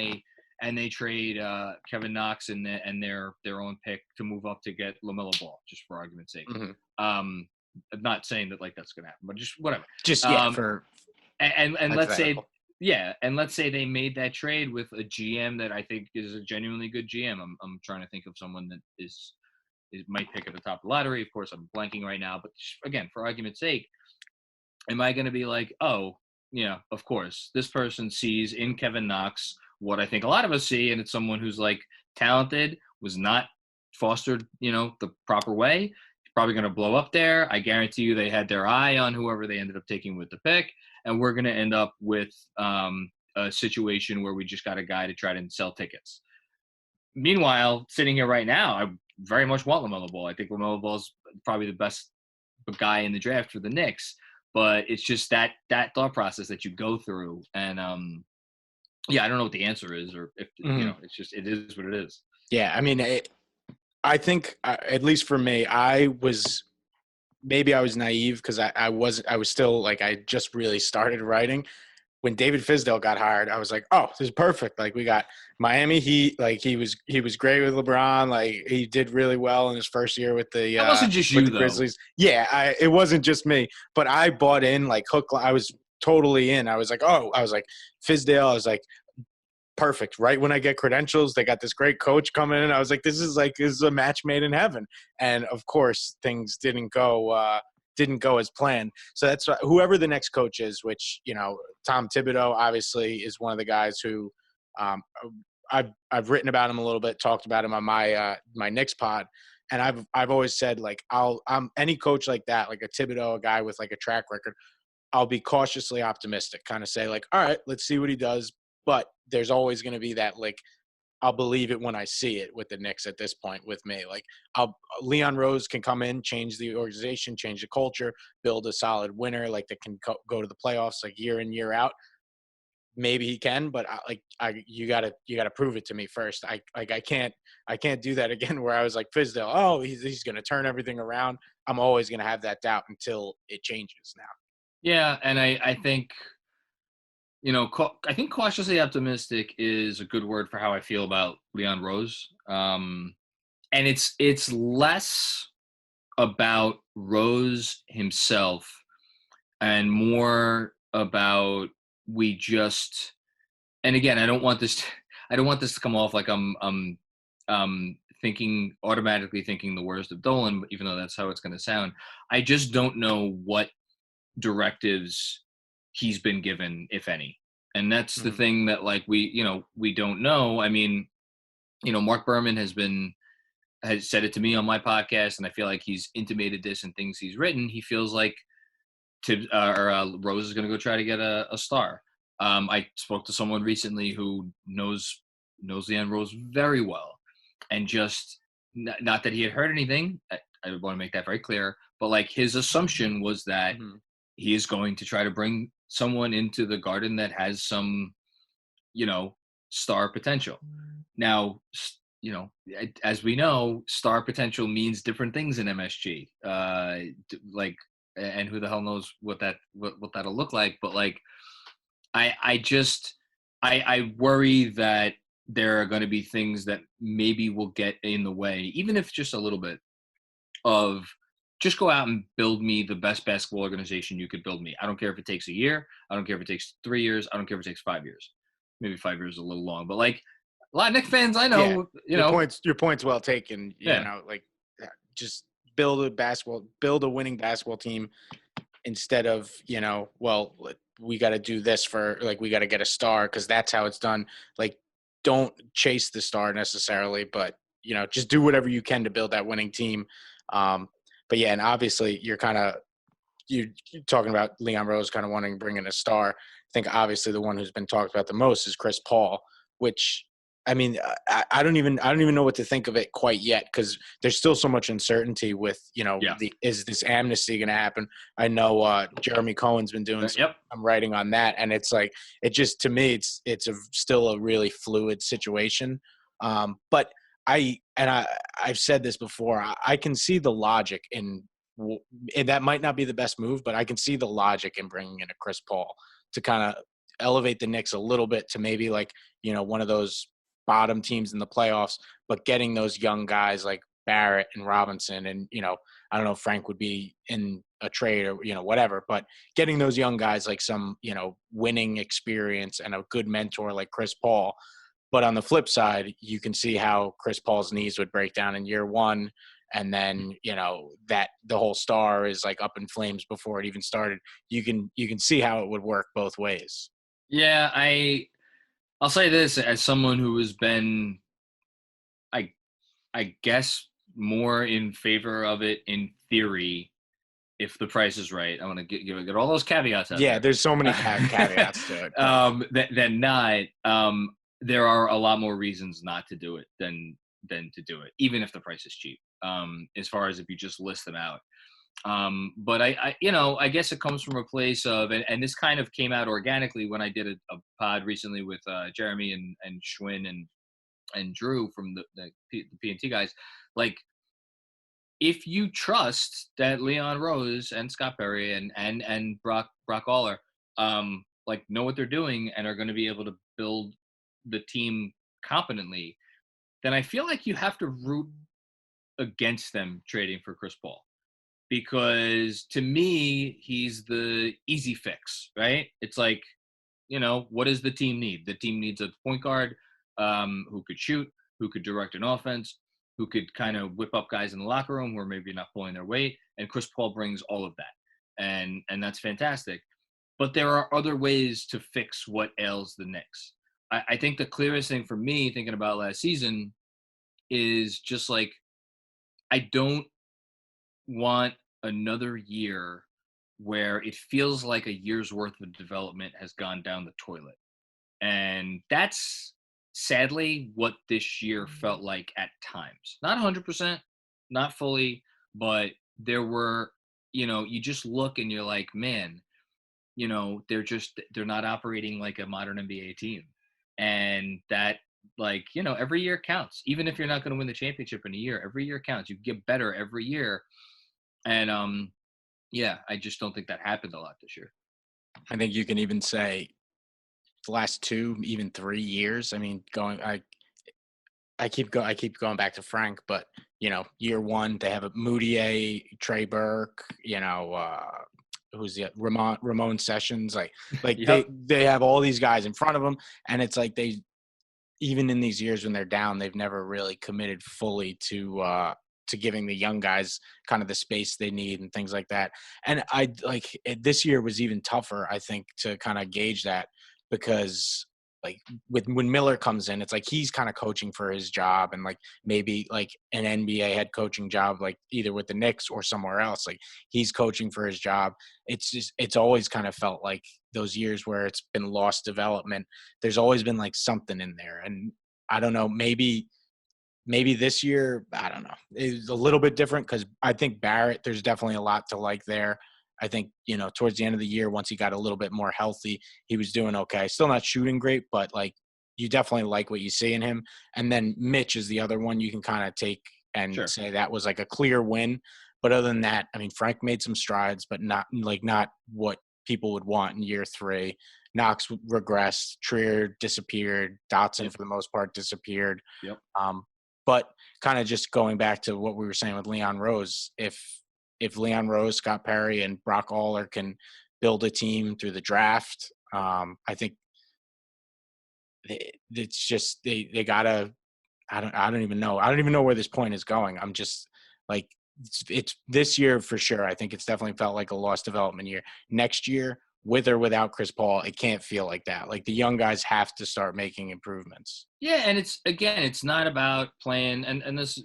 they trade Kevin Knox and their own pick to move up to get LaMelo Ball, just for argument's sake.
Mm-hmm.
I'm not saying that like that's gonna happen, but just whatever.
Just
for and let's say let's say they made that trade with a GM that I think is a genuinely good GM. I'm trying to think of someone that is might pick at the top of the lottery. Of course, I'm blanking right now, but again, for argument's sake, am I going to be like, oh, of course, this person sees in Kevin Knox what I think a lot of us see, and it's someone who's like talented, was not fostered, the proper way. He's probably going to blow up there. I guarantee you they had their eye on whoever they ended up taking with the pick, and we're going to end up with a situation where we just got a guy to try to sell tickets. Meanwhile, sitting here right now, I very much want LaMelo Ball. I think LaMelo Ball is probably the best guy in the draft for the Knicks, but it's just that thought process that you go through, and I don't know what the answer is, or if it's just it is what it is.
Yeah, I mean, I think at least for me, I was naive because I was still like I just really started writing, when David Fizdale got hired, I was like, oh, this is perfect. Like we got Miami Heat. Like he was great with LeBron. Like he did really well in his first year
That wasn't just
with
you
the
though.
Grizzlies. Yeah, it wasn't just me, but I bought in like hook. I was totally in. I was like, oh, I was like Fizdale. I was like, perfect. Right when I get credentials, they got this great coach coming in. I was like, this is a match made in heaven. And of course, things didn't go as planned. So that's whoever the next coach is. Which Tom Thibodeau obviously is one of the guys who um, I've written about him a little bit, talked about him on my Knicks pod. And I've always said like I'm any coach like that, like a Thibodeau, a guy with like a track record. I'll be cautiously optimistic, kind of say like, all right, let's see what he does. But there's always going to be that like I'll believe it when I see it with the Knicks at this point with me. Like Leon Rose can come in, change the organization, change the culture, build a solid winner like that can go to the playoffs like year in year out. Maybe he can, but you gotta prove it to me first. I can't do that again where I was like Fizdale. Oh, he's gonna turn everything around. I'm always gonna have that doubt until it changes now.
Yeah, and I think I think cautiously optimistic is a good word for how I feel about Leon Rose. And it's less about Rose himself and more about we just. And again, I don't want this. I don't want this to come off like I'm automatically thinking the worst of Dolan, even though that's how it's going to sound. I just don't know what directives he's been given, if any. And that's the
Mm-hmm.
thing that like we don't know. I mean, Mark Berman has said it to me on my podcast, and I feel like he's intimated this in things he's written. He feels like Rose is going to go try to get a star. I spoke to someone recently who knows Leon Rose very well, and just not that he had heard anything. I want to make that very clear, but like his assumption was that
Mm-hmm.
he is going to try to bring someone into the Garden that has some, star potential. Now, as we know, star potential means different things in MSG. Like, and who the hell knows what that'll look like? But like, I worry that there are going to be things that maybe will get in the way, even if just a little bit, of just go out and build me the best basketball organization you could build me. I don't care if it takes a year. I don't care if it takes 3 years. I don't care if it takes 5 years. Maybe 5 years is a little long, but like a lot of Knicks fans I
Yeah,
know,
your point's well taken.
yeah.
Like just build a winning basketball team instead of well, we got to do this for like we got to get a star because that's how it's done. Like, don't chase the star necessarily, but just do whatever you can to build that winning team. But yeah, and obviously you're talking about Leon Rose kind of wanting to bring in a star. I think obviously the one who's been talked about the most is Chris Paul, which I mean, I don't even know what to think of it quite yet because there's still so much uncertainty with
Yeah.
is this amnesty going to happen? I know Jeremy Cohen's been doing some writing on that, and it's like it just to me still a really fluid situation. But I've said this before. I can see the logic and that might not be the best move, but I can see the logic in bringing in a Chris Paul to kind of elevate the Knicks a little bit to maybe like one of those bottom teams in the playoffs, but getting those young guys like Barrett and Robinson and I don't know if Frank would be in a trade or whatever, but getting those young guys like some winning experience and a good mentor like Chris Paul. But on the flip side, you can see how Chris Paul's knees would break down in year one. And then, that the whole star is like up in flames before it even started. You can see how it would work both ways.
Yeah, I'll say this as someone who has been, I guess, more in favor of it in theory, if the price is right. I want to get all those caveats out
Yeah,
there.
there's so many caveats to it.
Than not. There are a lot more reasons not to do it than to do it, even if the price is cheap. As far as if you just list them out. But I guess it comes from a place of, and this kind of came out organically when I did a pod recently with Jeremy and Schwinn and Drew from the P&T guys. Like, if you trust that Leon Rose and Scott Perry and Brock Aller, like know what they're doing and are going to be able to build the team competently, then I feel like you have to root against them trading for Chris Paul, because to me he's the easy fix, right? It's like, what does the team need? The team needs a point guard who could shoot, who could direct an offense, who could kind of whip up guys in the locker room who are maybe not pulling their weight. And Chris Paul brings all of that, and that's fantastic. But there are other ways to fix what ails the Knicks. I think the clearest thing for me, thinking about last season, is just like, I don't want another year where it feels like a year's worth of development has gone down the toilet. And that's sadly what this year felt like at times. Not 100%, not fully, but there were, you just look and you're like, man, they're not operating like a modern NBA team. And that, like, every year counts. Even if you're not going to win the championship in a year, every year counts. You get better every year. And yeah, I just don't think that happened a lot this year.
I think you can even say the last 2, even 3 years. I mean, I keep going back to Frank, but year 1 they have a Moutier, Trey Burke, who's the Ramon Sessions, like
Yep.
they have all these guys in front of them, and it's like they, even in these years when they're down, they've never really committed fully to giving the young guys kind of the space they need and things like that. And this year was even tougher, I think, to kind of gauge that, because like when Miller comes in, it's like he's kind of coaching for his job, and like maybe like an NBA head coaching job, like either with the Knicks or somewhere else, like he's coaching for his job. It's always kind of felt like those years where it's been lost development. There's always been like something in there, and I don't know, maybe this year, I don't know, is a little bit different, because I think Barrett, there's definitely a lot to like there. I think, towards the end of the year, once he got a little bit more healthy, he was doing okay. Still not shooting great, but like you definitely like what you see in him. And then Mitch is the other one you can kind of take and say that was like a clear win. But other than that, I mean, Frank made some strides, but not what people would want in year 3. Knox regressed, Trier disappeared, Dotson for the most part disappeared.
Yep.
But kind of just going back to what we were saying with Leon Rose, if Leon Rose, Scott Perry, and Brock Aller can build a team through the draft, I think it's just they gotta. I don't even know. I don't even know where this point is going. I'm just like, it's this year for sure. I think it's definitely felt like a lost development year. Next year, with or without Chris Paul, it can't feel like that. Like the young guys have to start making improvements.
Yeah, and it's not about playing, and this,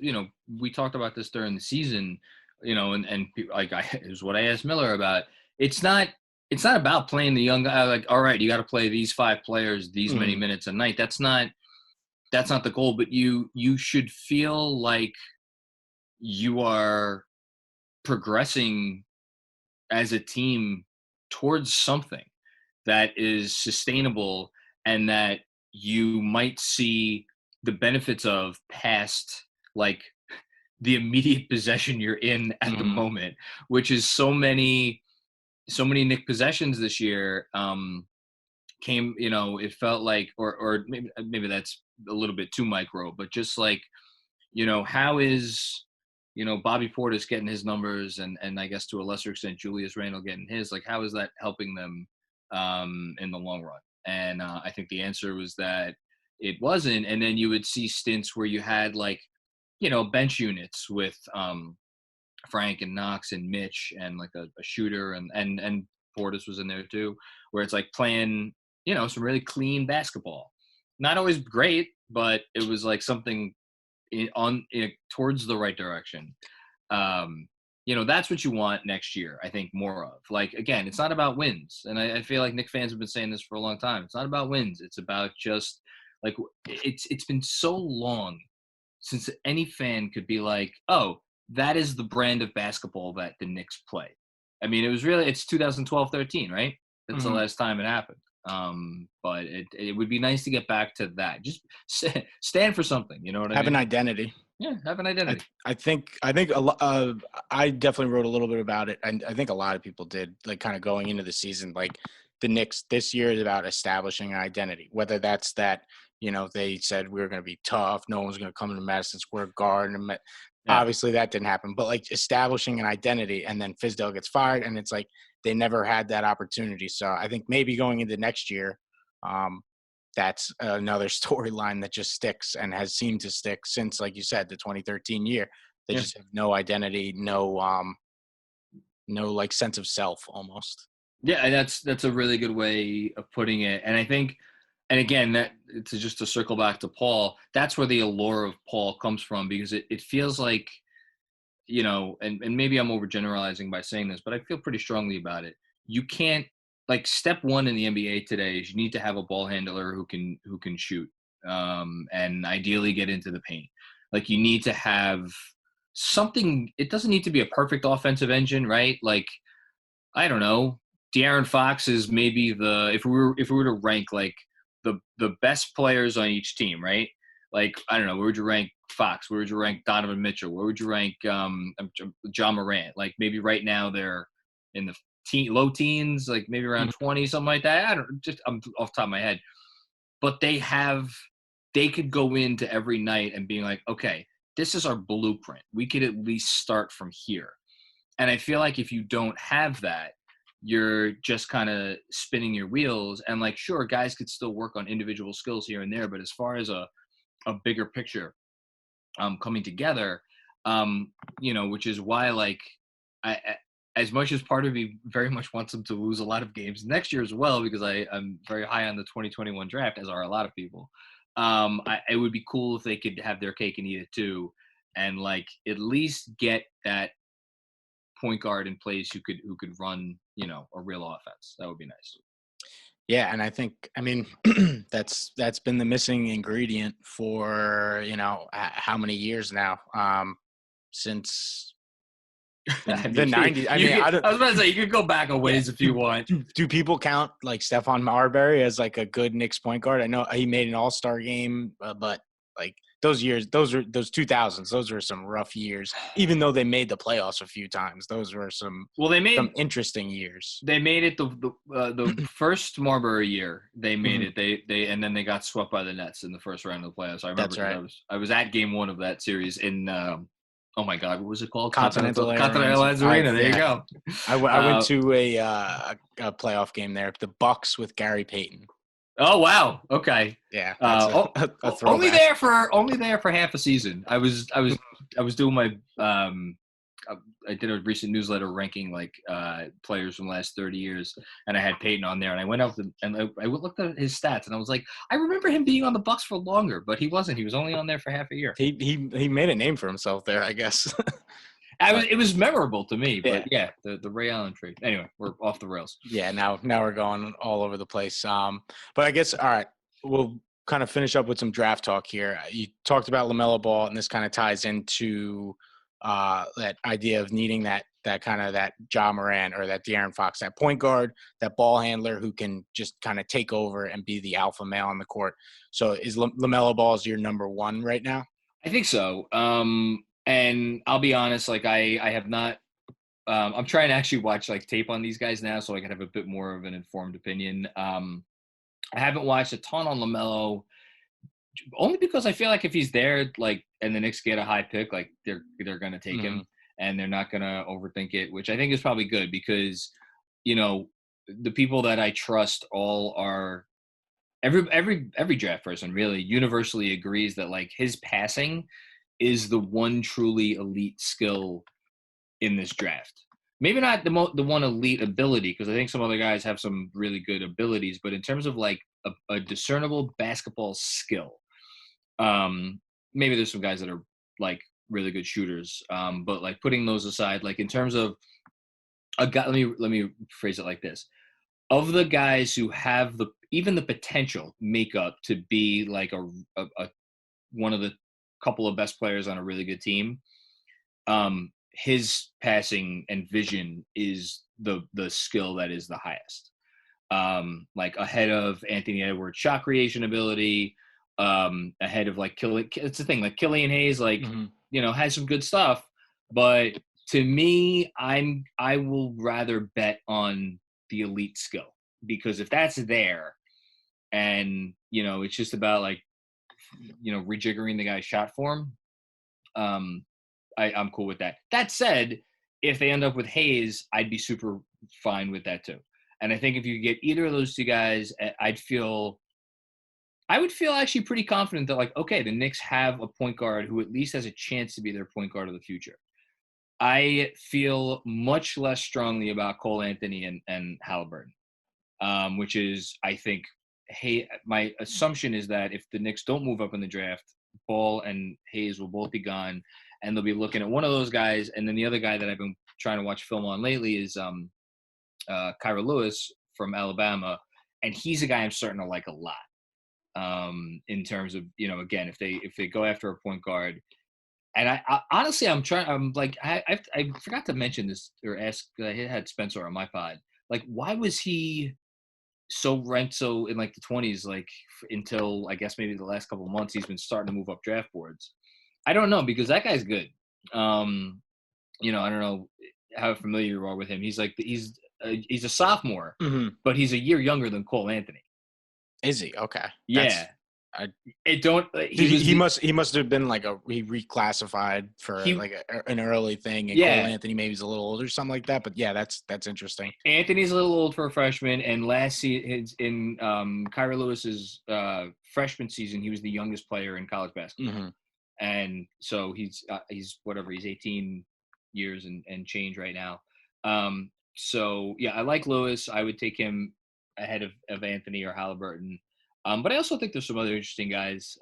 we talked about this during the season, and like is what I asked Miller about. It's not about playing the young guy. Like, all right, you got to play these 5 players these many minutes a night. That's not the goal. But you should feel like you are progressing as a team towards something that is sustainable and that you might see the benefits of past, like, the immediate possession you're in at the moment, which is so many Knick possessions this year. Came, it felt like, or maybe that's a little bit too micro, but just like, how is, Bobby Portis getting his numbers, and I guess to a lesser extent Julius Randle getting his, like, how is that helping them in the long run? And I think the answer was that it wasn't. And then you would see stints where you had, like, bench units with Frank and Knox and Mitch and like a shooter, and Portis was in there too, where it's like playing, some really clean basketball. Not always great, but it was like something towards the right direction. That's what you want next year, I think, more of. Like, again, it's not about wins. And I feel like Knicks fans have been saying this for a long time. It's not about wins. It's about just, like, it's been so long since any fan could be like, oh, that is the brand of basketball that the Knicks play. I mean, it's 2012-13, right? That's the last time it happened. But it would be nice to get back to that. Just stand for something, you know what I mean?
Have an identity.
Yeah, have an identity.
I think a lot. I definitely wrote a little bit about it, and I think a lot of people did. Like, kind of going into the season, like the Knicks this year is about establishing an identity, whether that's that, they said we were going to be tough. No one's going to come to Madison Square Garden.
Yeah.
Obviously that didn't happen, but like establishing an identity, and then Fizdale gets fired, and it's like they never had that opportunity. So I think maybe going into next year, that's another storyline that just sticks and has seemed to stick since, like you said, the 2013 year. They just have no identity, no like sense of self almost.
Yeah, and that's a really good way of putting it. And I think, and again, that to circle back to Paul, that's where the allure of Paul comes from, because it feels like, and maybe I'm overgeneralizing by saying this, but I feel pretty strongly about it. You can't, like, step one in the NBA today is you need to have a ball handler who can shoot, and ideally get into the paint. Like, you need to have something. It doesn't need to be a perfect offensive engine, right? Like, I don't know. De'Aaron Fox is maybe if we were to rank like the best players on each team, right? Like, I don't know, where would you rank Fox? Where would you rank Donovan Mitchell? Where would you rank John Morant? Like, maybe right now they're in the low teens, like maybe around 20, something like that. I'm off the top of my head. But they could go into every night and being like, okay, this is our blueprint. We could at least start from here. And I feel like if you don't have that, you're just kind of spinning your wheels. And like, sure, guys could still work on individual skills here and there, but as far as a bigger picture coming together, which is why, like, I as much as part of me very much wants them to lose a lot of games next year as well, because I'm very high on the 2021 draft, as are a lot of people. It would be cool if they could have their cake and eat it too, and like at least get that point guard in place who could run, a real offense. That would be nice.
Yeah, and I mean, that's been the missing ingredient for, how many years now, since the 90s.
I was about to say, you could go back a ways if you want.
Do people count like Stephon Marbury as like a good Knicks point guard? I know he made an all-star game, but like those 2000s, those were some rough years. Even though they made the playoffs a few times, those were some interesting years.
They made it the first Marbury year. They made it. They and then they got swept by the Nets in the first round of the playoffs. I remember. That's right. I was at game one of that series in. Oh my God, what was it called?
Continental
Airlines Arena. There you go.
I went to a playoff game there. The Bucks with Gary Payton.
Oh wow! Okay.
Yeah.
Only there for half a season. I was doing my I did a recent newsletter ranking like players from the last 30 years, and I had Peyton on there, and I went up and I looked at his stats, and I was like, I remember him being on the Bucks for longer, but he wasn't. He was only on there for half a year.
He made a name for himself there, I guess.
It was memorable to me, but yeah, the Ray Allen trade. Anyway, we're off the rails.
Yeah, now we're going all over the place. But I guess, all right, we'll kind of finish up with some draft talk here. You talked about LaMelo Ball, and this kind of ties into that idea of needing that kind of that Ja Morant or that De'Aaron Fox, that point guard, that ball handler who can just kind of take over and be the alpha male on the court. So is LaMelo Ball your number one right now?
I think so. And I'll be honest, like I have not. I'm trying to actually watch like tape on these guys now, so I can have a bit more of an informed opinion. I haven't watched a ton on LaMelo, only because I feel like if he's there, like, and the Knicks get a high pick, like they're gonna take him, and they're not gonna overthink it, which I think is probably good, because the people that I trust all are every draft person really universally agrees that like his passing is the one truly elite skill in this draft. Maybe not the one elite ability, because I think some other guys have some really good abilities, but in terms of like a discernible basketball skill, maybe there's some guys that are like really good shooters, but like putting those aside, like in terms of a guy, let me phrase it like this: of the guys who have even the potential makeup to be like a one of the couple of best players on a really good team, his passing and vision is the skill that is the highest, like ahead of Anthony Edwards' shot creation ability, ahead of like it's the thing, like Killian Hayes, like has some good stuff, but to me, I will rather bet on the elite skill. because if that's there, and it's just about like rejiggering the guy's shot form, I'm cool with that. That said, if they end up with Hayes, I'd be super fine with that too. And I think if you get either of those two guys, I would feel actually pretty confident that, like, okay, the Knicks have a point guard who at least has a chance to be their point guard of the future. I feel much less strongly about Cole Anthony and Halliburton, which is, I think, hey, my assumption is that if the Knicks don't move up in the draft, Ball and Hayes will both be gone, and they'll be looking at one of those guys, and then the other guy that I've been trying to watch film on lately is Kyra Lewis from Alabama, and he's a guy I'm starting to like a lot. In terms of, again, if they go after a point guard, and I honestly, I forgot to mention this or ask. I had Spencer on my pod. Like, why was he so ranked so in like the 20s, like until I guess maybe the last couple of months he's been starting to move up draft boards? I don't know, because that guy's good. I don't know how familiar you are with him. He's a sophomore, but he's a year younger than Cole Anthony.
Is he? Okay.
Yeah.
He must have been like he reclassified for an early thing, and Cole Anthony maybe he's a little older, something like that. But yeah, that's interesting.
Anthony's a little old for a freshman, and last season in Kyra Lewis's freshman season, he was the youngest player in college basketball, and so he's 18 years and change right now. So yeah, I like Lewis. I would take him ahead of Anthony or Halliburton. But I also think there's some other interesting guys.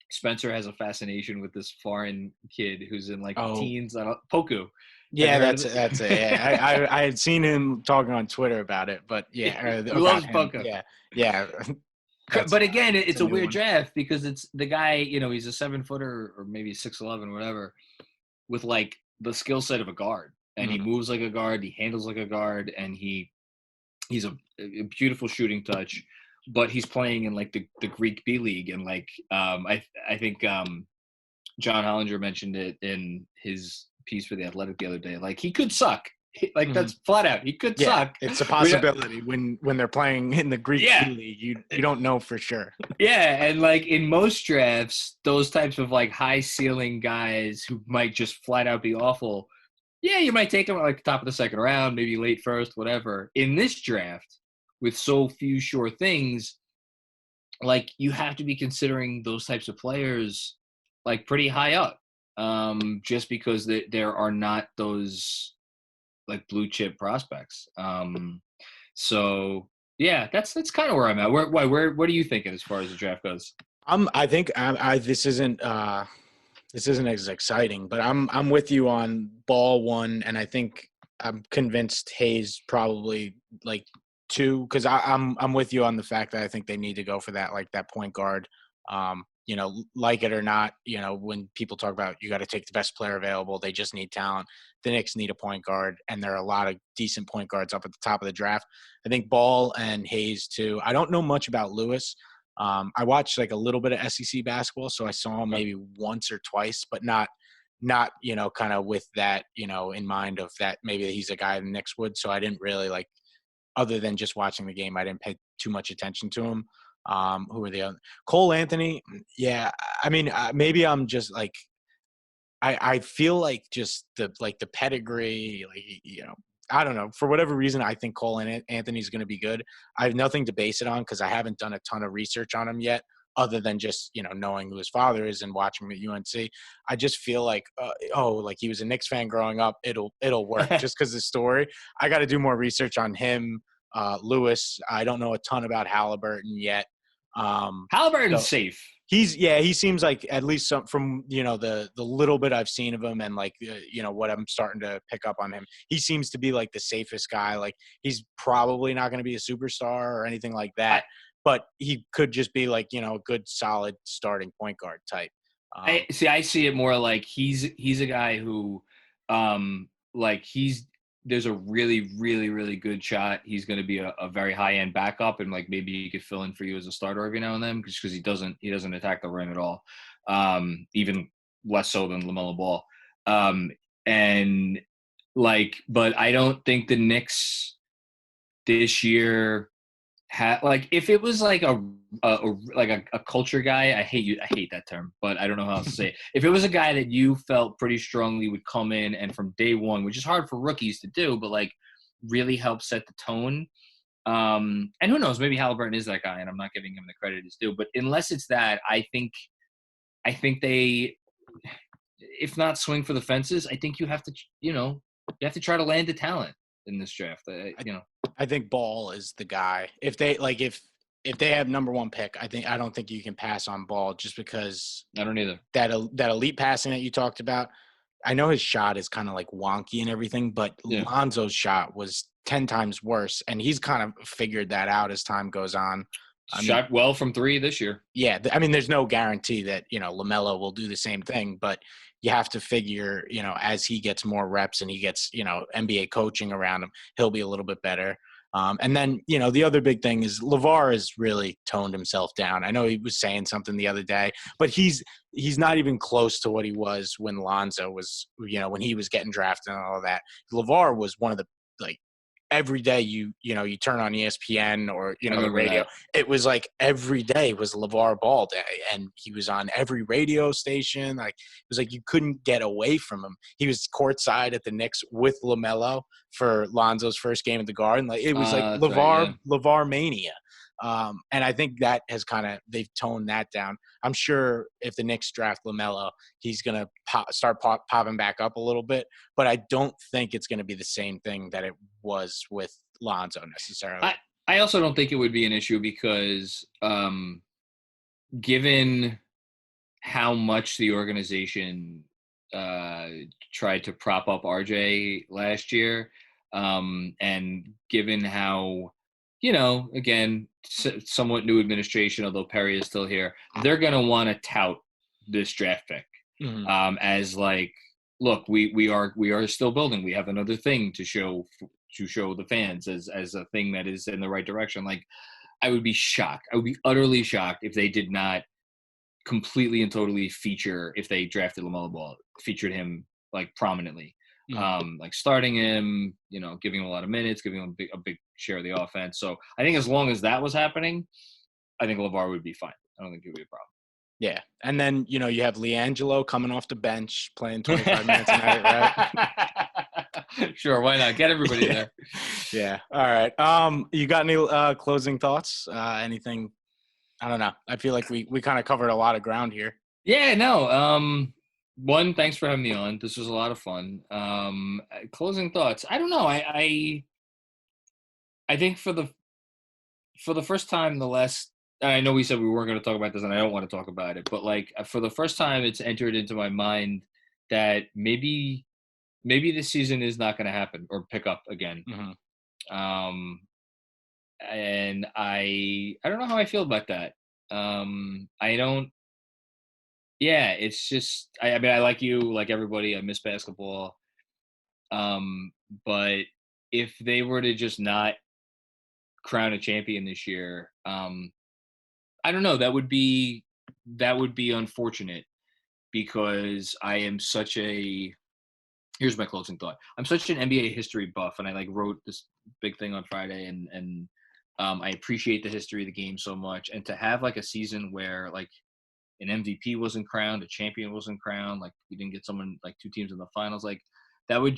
Spencer has a fascination with this foreign kid who's in like teens. Poku.
Yeah, that's it. Yeah, I had seen him talking on Twitter about it, but yeah,
he loves Poku.
Yeah.
But again, it's a weird draft because it's the guy. He's a 7-footer or maybe 6'11", whatever, with like the skill set of a guard, and he moves like a guard, he handles like a guard, and he's a beautiful shooting touch. But he's playing in like the Greek B League, and like I think John Hollinger mentioned it in his piece for The Athletic the other day. Like, he could suck. Like, that's flat out. He could suck.
It's a possibility when they're playing in the Greek B League. You don't know for sure.
Yeah, and like in most drafts, those types of like high ceiling guys who might just flat out be awful. Yeah, you might take them at like the top of the second round, maybe late first, whatever. In this draft, with so few sure things, like, you have to be considering those types of players like pretty high up, just because there are not those like blue chip prospects. So yeah, that's kind of where I'm at. What are you thinking as far as the draft goes?
I think this isn't as exciting, but I'm with you on Ball 1, and I think I'm convinced Hayes probably like 2, because I'm with you on the fact that I think they need to go for that, like that point guard. Like it or not, when people talk about you got to take the best player available, they just need talent. The Knicks need a point guard, and there are a lot of decent point guards up at the top of the draft. I think Ball and Hayes too. I don't know much about Lewis. I watched like a little bit of SEC basketball, so I saw him maybe once or twice, but not kind of with that in mind of that maybe he's a guy the Knicks would. So I didn't really like. Other than just watching the game, I didn't pay too much attention to him. Who are the other? Cole Anthony. Yeah. I mean, maybe I'm just like, I feel like just the pedigree, like, I don't know. For whatever reason, I think Cole Anthony's going to be good. I have nothing to base it on because I haven't done a ton of research on him yet, other than just, knowing who his father is and watching him at UNC. I just feel like, like he was a Knicks fan growing up. It'll work just because the story. I got to do more research on him. Lewis, I don't know a ton about Halliburton yet.
Halliburton's safe.
He seems like, at least from the little bit I've seen of him, and like what I'm starting to pick up on him, he seems to be like the safest guy. Like, he's probably not going to be a superstar or anything like that, but he could just be like a good solid starting point guard type.
I see it more like he's a guy who there's a really, really, really good shot he's going to be a very high-end backup, and like maybe he could fill in for you as a starter every now and then, because he doesn't attack the rim at all, even less so than LaMelo Ball. And like, but I don't think the Knicks this year, like if it was like a culture guy, I hate that term, but I don't know how else to say it. If it was a guy that you felt pretty strongly would come in and from day one, which is hard for rookies to do, but like really help set the tone. And who knows, maybe Halliburton is that guy, and I'm not giving him the credit he's due. But unless it's that, I think they, if not swing for the fences, I think you have to, try to land the talent in this draft.
I think Ball is the guy. If they like, if they have number one pick, I don't think you can pass on Ball just because
I don't either.
that elite passing that you talked about. I know his shot is kind of like wonky and everything, but
Yeah.
Lonzo's shot was 10 times worse, and he's kind of figured that out as time goes on.
Shot well from three this year.
Yeah, I mean, there's no guarantee that, LaMelo will do the same thing, but you have to figure, as he gets more reps and he gets, NBA coaching around him, he'll be a little bit better. And then, the other big thing is LeVar has really toned himself down. I know he was saying something the other day, but he's not even close to what he was when Lonzo was, when he was getting drafted and all of that. LeVar was one of the, like, every day you turn on ESPN or the radio, it was like every day was LeVar Ball day, and he was on every radio station. Like, it was like you couldn't get away from him. He was courtside at the Knicks with LaMelo for Lonzo's first game at the Garden. Like, it was like LeVar mania. And I think that has they've toned that down. I'm sure if the Knicks draft LaMelo, he's going to start popping back up a little bit, but I don't think it's going to be the same thing that it was with Lonzo necessarily.
I also don't think it would be an issue because given how much the organization tried to prop up RJ last year, and given how, again, somewhat new administration, although Perry is still here, they're going to want to tout this draft pick as like, look, we are still building. We have another thing to show the fans as a thing that is in the right direction. Like, I would be shocked. I would be utterly shocked if they did not completely and totally feature, if they drafted LaMelo Ball, featured him like prominently. Like starting him, giving him a lot of minutes, giving him a big share of the offense. So I think as long as that was happening, I think LeVar would be fine. I don't think it would be a problem.
Yeah. And then, you have LiAngelo coming off the bench playing 25 minutes a night,
right? Sure. Why not? Get everybody there.
Yeah. All right. You got any closing thoughts? Anything? I don't know. I feel like we kind of covered a lot of ground here.
Yeah, no. One, thanks for having me on. This was a lot of fun. Closing thoughts. I don't know. I think for the first time, I know we said we weren't going to talk about this, and I don't want to talk about it, but like for the first time, it's entered into my mind that maybe this season is not going to happen or pick up again. And I don't know how I feel about that. I don't. Yeah, it's just. I mean, I like you, like everybody. I miss basketball. But if they were to just not crown a champion this year, I don't know. That would be unfortunate because I am such a. Here's my closing thought. I'm such an NBA history buff, and I wrote this big thing on Friday, and I appreciate the history of the game so much. And to have like a season where like an MVP wasn't crowned, a champion wasn't crowned, like we didn't get someone like two teams in the finals, like that would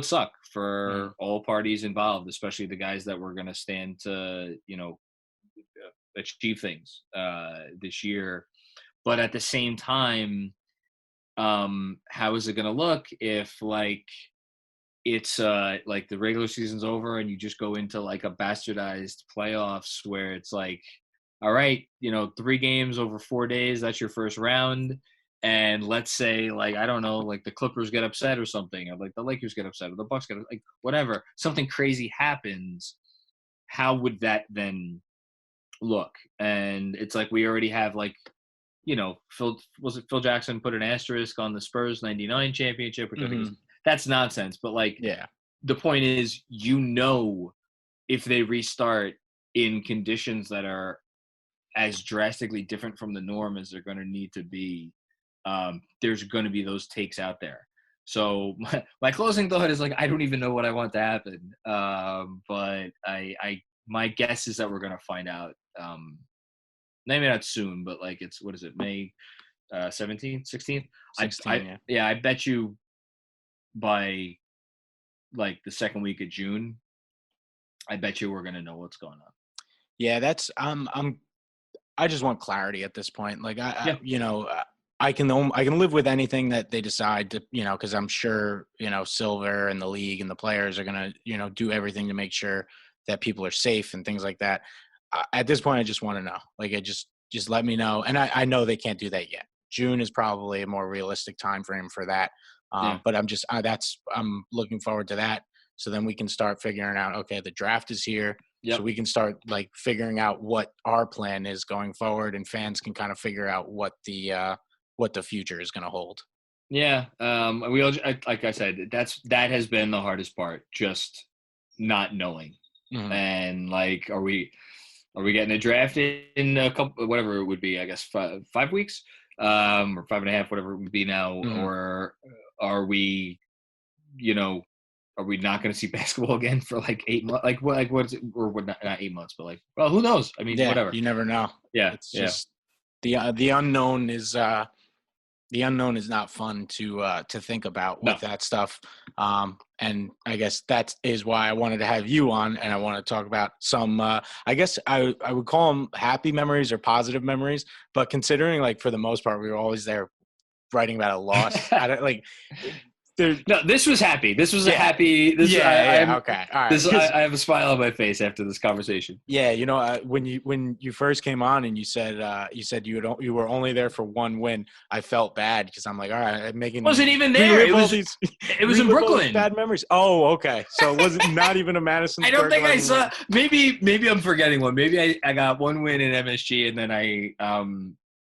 suck for all parties involved, especially the guys that were going to stand to, achieve things this year. But at the same time, how is it going to look if like it's like the regular season's over and you just go into like a bastardized playoffs where it's like, all right, 3 games over 4 days, that's your first round. And let's say, like, I don't know, like the Clippers get upset or something, or like the Lakers get upset, or the Bucks get like whatever, something crazy happens. How would that then look? And it's like we already have like, Phil Jackson put an asterisk on the Spurs '99 championship, which I think that's nonsense. But like,
yeah,
the point is, if they restart in conditions that are as drastically different from the norm as they're going to need to be, there's going to be those takes out there. So my closing thought is like I don't even know what I want to happen. But my guess is that we're gonna find out. Maybe not soon, but like it's what is it, May 17th, 16th?
16,
I bet you by like the second week of June, I bet you we're gonna know what's going on.
Yeah, that's I just want clarity at this point. Like
Yeah.
I can live with anything that they decide to, because I'm sure, Silver and the league and the players are going to, do everything to make sure that people are safe and things like that. At this point, I just want to know, like, just let me know. And I know they can't do that yet. June is probably a more realistic time frame for that.
Yeah.
But I'm looking forward to that. So then we can start figuring out, okay, the draft is here.
Yep.
So we can start like figuring out what our plan is going forward, and fans can kind of figure out what the future is going to hold.
Yeah. Like I said, that has been the hardest part, just not knowing.
Mm-hmm.
And like, are we getting a draft in a couple, whatever it would be, I guess 5 weeks, or 5.5, whatever it would be now,
Mm-hmm.
or are we, are we not going to see basketball again for like 8 months? Like what's it, or what? Not 8 months, but like, well, who knows? I mean, whatever.
You never know.
Yeah,
it's just the unknown is not fun to think about with that stuff. And I guess that is why I wanted to have you on, and I want to talk about some. I guess I would call them happy memories or positive memories, but considering like for the most part we were always there writing about a loss. No,
this was happy. This was a happy. Okay. All right. I have a smile on my face after this conversation.
Yeah, when you first came on and you said you were only there for one win, I felt bad because I'm like, all right, I'm making.
Wasn't even there. It was in Brooklyn.
Bad memories. Oh, okay. So it was not even a Madison.
I don't think I saw. Maybe I'm forgetting one. Maybe I got one win in MSG, and then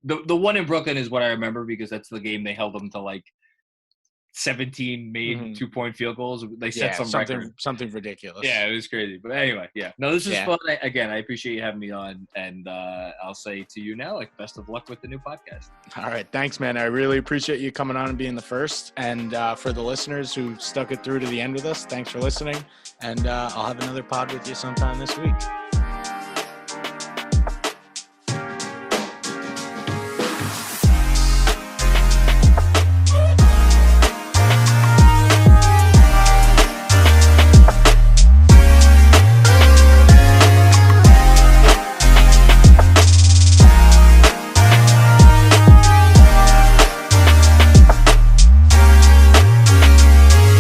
the one in Brooklyn is what I remember because that's the game they held them to like 17 made 2-point field goals. They set something
ridiculous.
Yeah, it was crazy. But anyway, no, this is fun. Again, I appreciate you having me on, and I'll say to you now, like, best of luck with the new podcast.
All right, thanks, man. I really appreciate you coming on and being the first. And for the listeners who stuck it through to the end with us, thanks for listening. And I'll have another pod with you sometime this week.